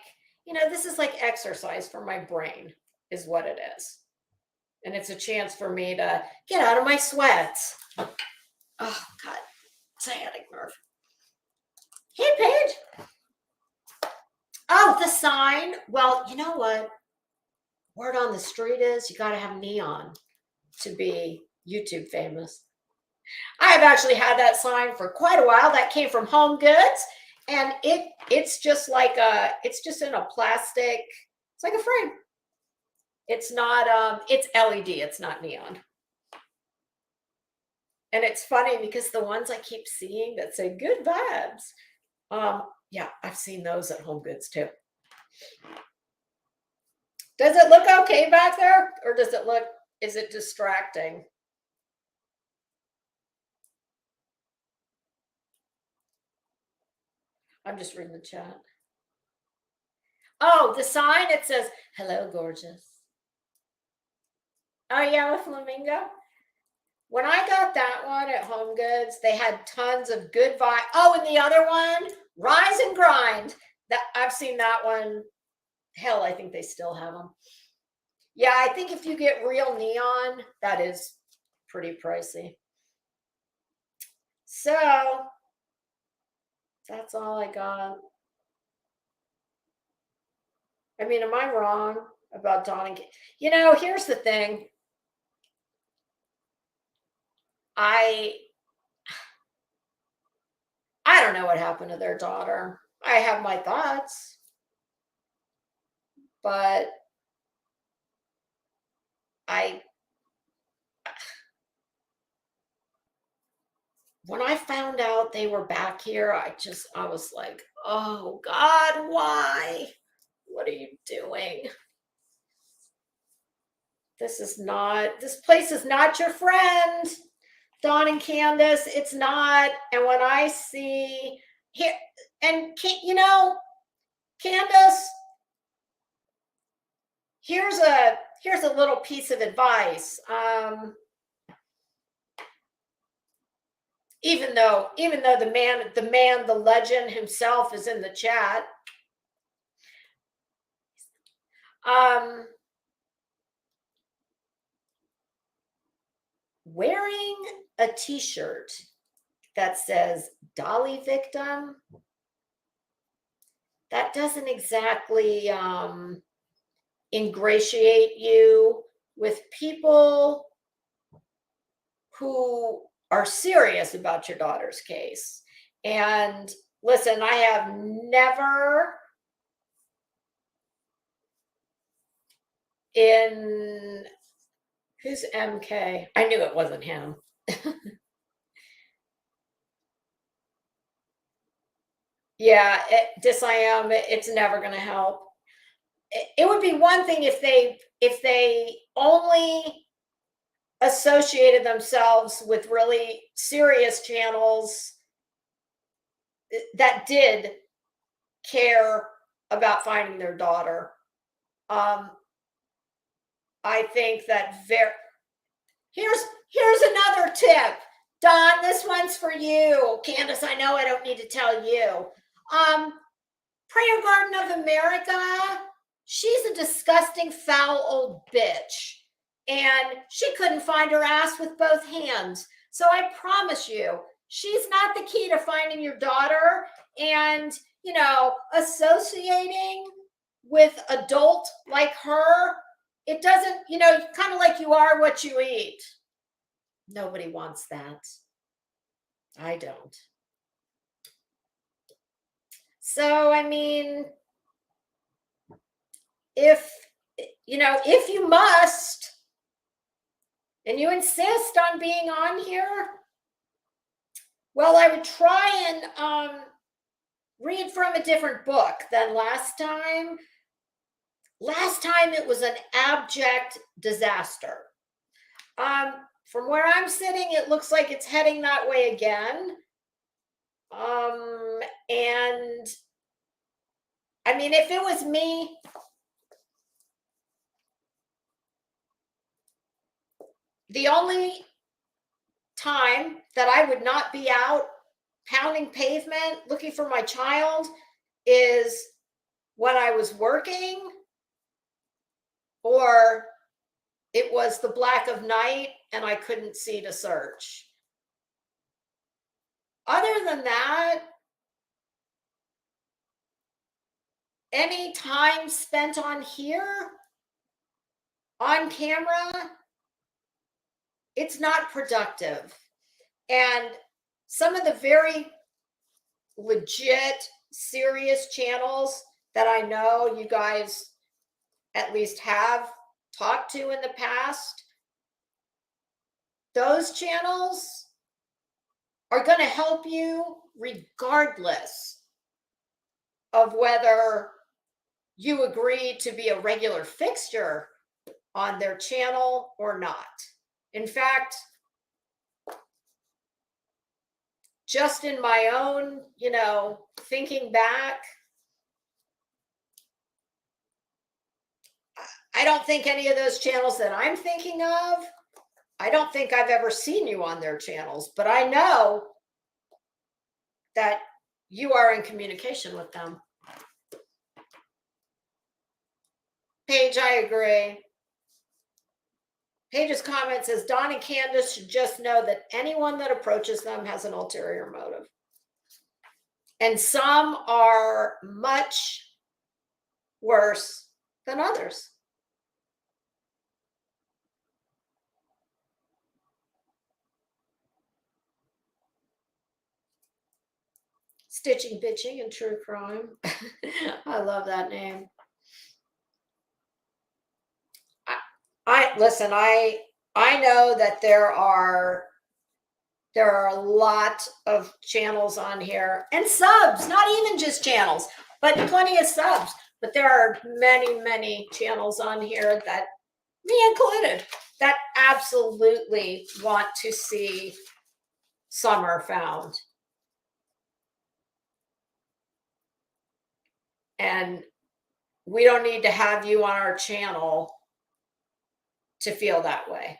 this is like exercise for my brain, is what it is. And it's a chance for me to get out of my sweats. Oh, God, sciatic nerve. Hey, Paige. Oh, the sign. Well, you know what? Word on the street is you got to have neon to be YouTube famous. I have actually had that sign for quite a while. That came from Home Goods. And it's just like it's just in a plastic It's like a frame. It's not, it's LED, it's not neon. And it's funny because the ones I keep seeing that say good vibes, yeah, I've seen those at Home Goods too. Does it look okay back there? Or is it distracting? I'm just reading the chat. Oh, the sign, it says, hello, gorgeous. Oh, yeah, with flamingo. When I got that one at Home Goods, they had tons of good vibe. Oh, and the other one, Rise and Grind. That I've seen that one. Hell, I think they still have them. Yeah, I think if you get real neon, that is pretty pricey. So that's all I got. I mean, am I wrong about Dawn and here's the thing. I don't know what happened to their daughter. I have my thoughts, but when I found out they were back here, I was like, oh God, why? What are you doing? This place is not your friend, Dawn and Candace. It's not. And when I see here, and Candace, here's a little piece of advice. Even though the legend himself is in the chat. Wearing a t-shirt that says Dolly victim, that doesn't exactly ingratiate you with people who are serious about your daughter's case. And listen, I have never who's MK? I knew it wasn't him. Yeah, it's never going to help. It would be one thing if they only associated themselves with really serious channels that did care about finding their daughter. I think that here's another tip. Dawn, this one's for you. Candace, I know I don't need to tell you. Prayer Garden of America, she's a disgusting, foul old bitch. And she couldn't find her ass with both hands. So I promise you, she's not the key to finding your daughter. And, associating with adult like her, it doesn't, kind of like you are what you eat. Nobody wants that. I don't. So, I mean, if you must, and you insist on being on here, well, I would try and read from a different book than last time. Last time it was an abject disaster. From where I'm sitting, it looks like it's heading that way again. And I mean, if it was me, the only time that I would not be out pounding pavement looking for my child is when I was working, or it was the black of night and I couldn't see to search. Other than that, any time spent on here, on camera, it's not productive. And some of the very legit, serious channels that I know you guys at least have talked to in the past, those channels are going to help you regardless of whether you agree to be a regular fixture on their channel or not. In fact, just in my own, thinking back, I don't think any of those channels that I'm thinking of, I don't think I've ever seen you on their channels, but I know that you are in communication with them. Paige, I agree. Paige's comment says, Dawn and Candace should just know that anyone that approaches them has an ulterior motive. And some are much worse than others. Stitching Bitching and True Crime. I love that name. I know that there are a lot of channels on here and subs, not even just channels, but plenty of subs. But there are many channels on here, that me included, that absolutely want to see Summer found. And we don't need to have you on our channel to feel that way.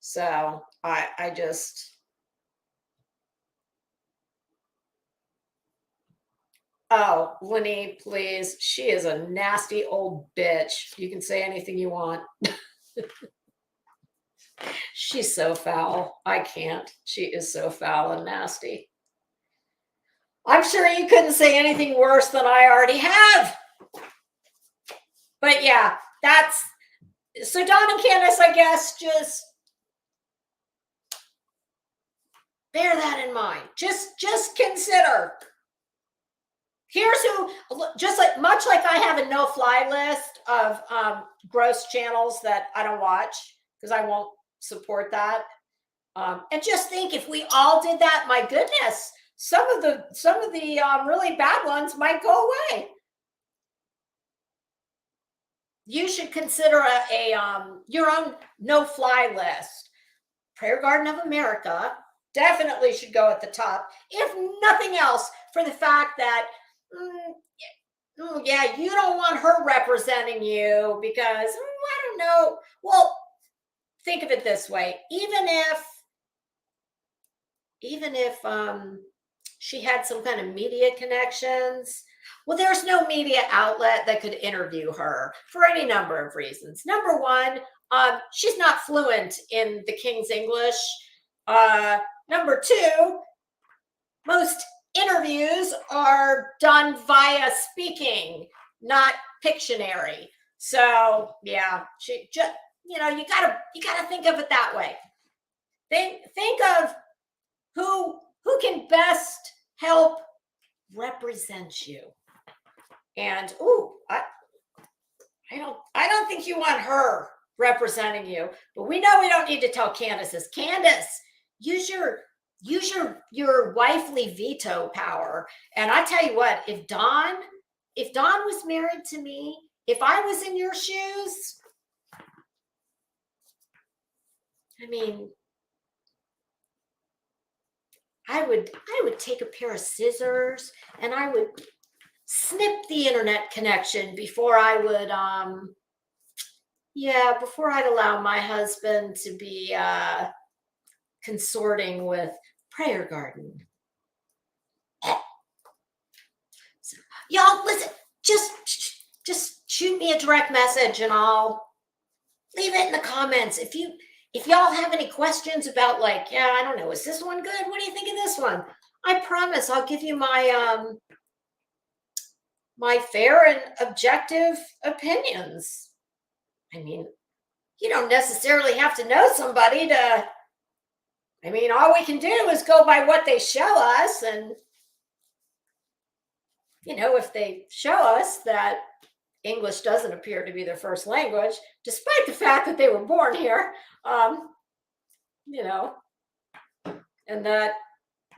So I just, oh, Lenny, please. She is a nasty old bitch. You can say anything you want. She's so foul. I can't. She is so foul and nasty. I'm sure you couldn't say anything worse than I already have. But yeah, so Dawn and Candace, I guess, just bear that in mind. Just consider. Here's who, just much like I have a no-fly list of gross channels that I don't watch because I won't support that. And just think, if we all did that, my goodness, some of the really bad ones might go away. You should consider your own no-fly list. Prayer Garden of America definitely should go at the top, if nothing else, for the fact that yeah, you don't want her representing you because I don't know. Well, think of it this way: even if she had some kind of media connections, well, there's no media outlet that could interview her for any number of reasons. Number one, she's not fluent in the King's English. Number two, most interviews are done via speaking, not Pictionary. So yeah, she just, you gotta think of it that way. Think of who can best help represent you. And I don't think you want her representing you, but we know we don't need to tell Candace this. Candace, use your wifely veto power. And I tell you what, if Dawn was married to me, if I was in your shoes, I mean, I would take a pair of scissors and I would snip the internet connection before I would before I'd allow my husband to be consorting with Prayer Garden. So, y'all, listen, just shoot me a direct message and I'll leave it in the comments. If y'all have any questions about, like, yeah, I don't know, is this one good? What do you think of this one? I promise I'll give you my my fair and objective opinions. I mean, you don't necessarily have to know somebody to, I mean, all we can do is go by what they show us. And, if they show us that English doesn't appear to be their first language, despite the fact that they were born here. You know, and that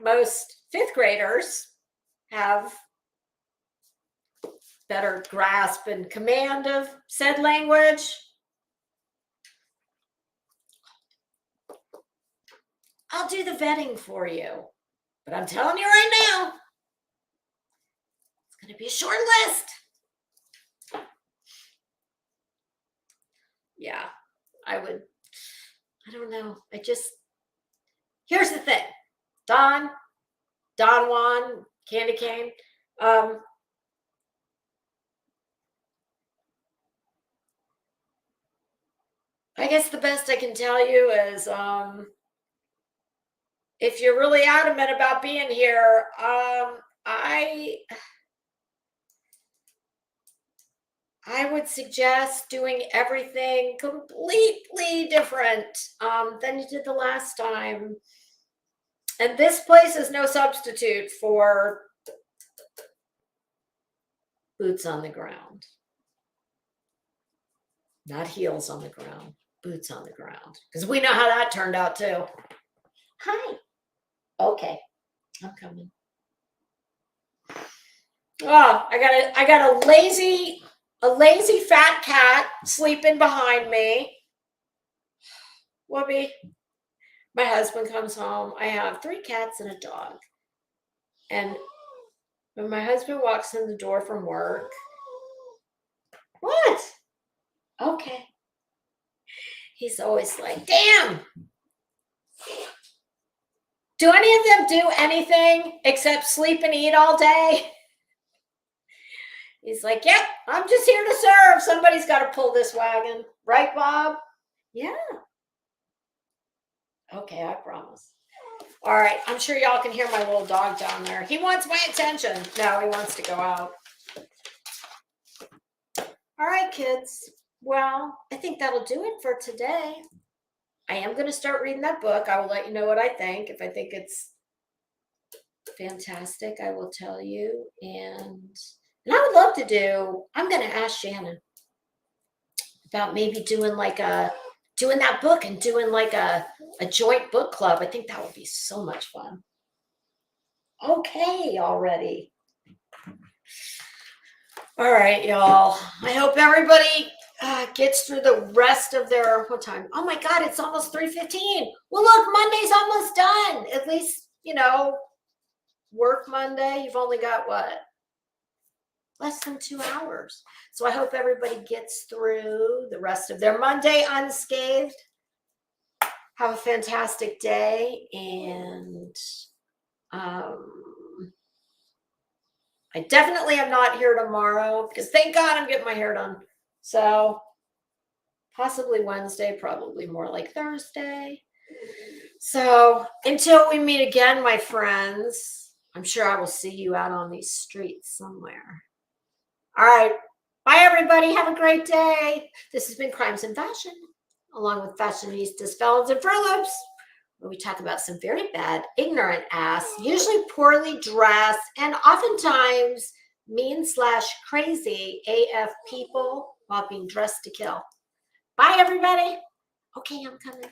most fifth graders have better grasp and command of said language. I'll do the vetting for you, but I'm telling you right now, it's going to be a short list. Yeah, I don't know. Here's the thing. Don Juan, Candy Cane. I guess the best I can tell you is if you're really adamant about being here, I would suggest doing everything completely different than you did the last time. And this place is no substitute for boots on the ground. Not heels on the ground, boots on the ground. Because we know how that turned out too. Hi. Okay, I'm coming. Oh, I got a lazy fat cat sleeping behind me. Whoopee. My husband comes home. I have 3 cats and a dog. And when my husband walks in the door from work, what? Okay. He's always like, damn. Do any of them do anything except sleep and eat all day? He's like, yep, I'm just here to serve. Somebody's got to pull this wagon. Right, Bob? Yeah. Okay, I promise. All right, I'm sure y'all can hear my little dog down there. He wants my attention. No, he wants to go out. All right, kids. Well, I think that'll do it for today. I am going to start reading that book. I will let you know what I think. If I think it's fantastic, I will tell you. And I would love to I'm going to ask Shannon about maybe doing that book and doing like a joint book club. I think that would be so much fun. Okay, already. All right, y'all. I hope everybody gets through the rest of their, what time? Oh my God, it's almost 3:15. Well, look, Monday's almost done. At least, work Monday. You've only got what? Less than 2 hours. So I hope everybody gets through the rest of their Monday unscathed. Have a fantastic day. And I definitely am not here tomorrow because thank God I'm getting my hair done. So possibly Wednesday, probably more like Thursday. So until we meet again, my friends, I'm sure I will see you out on these streets somewhere. All right. Bye, everybody. Have a great day. This has been Crimes and Fashion, along with fashionistas, felons, and Fruit Loops, where we talk about some very bad, ignorant ass, usually poorly dressed, and oftentimes mean/crazy AF people while being dressed to kill. Bye, everybody. Okay, I'm coming.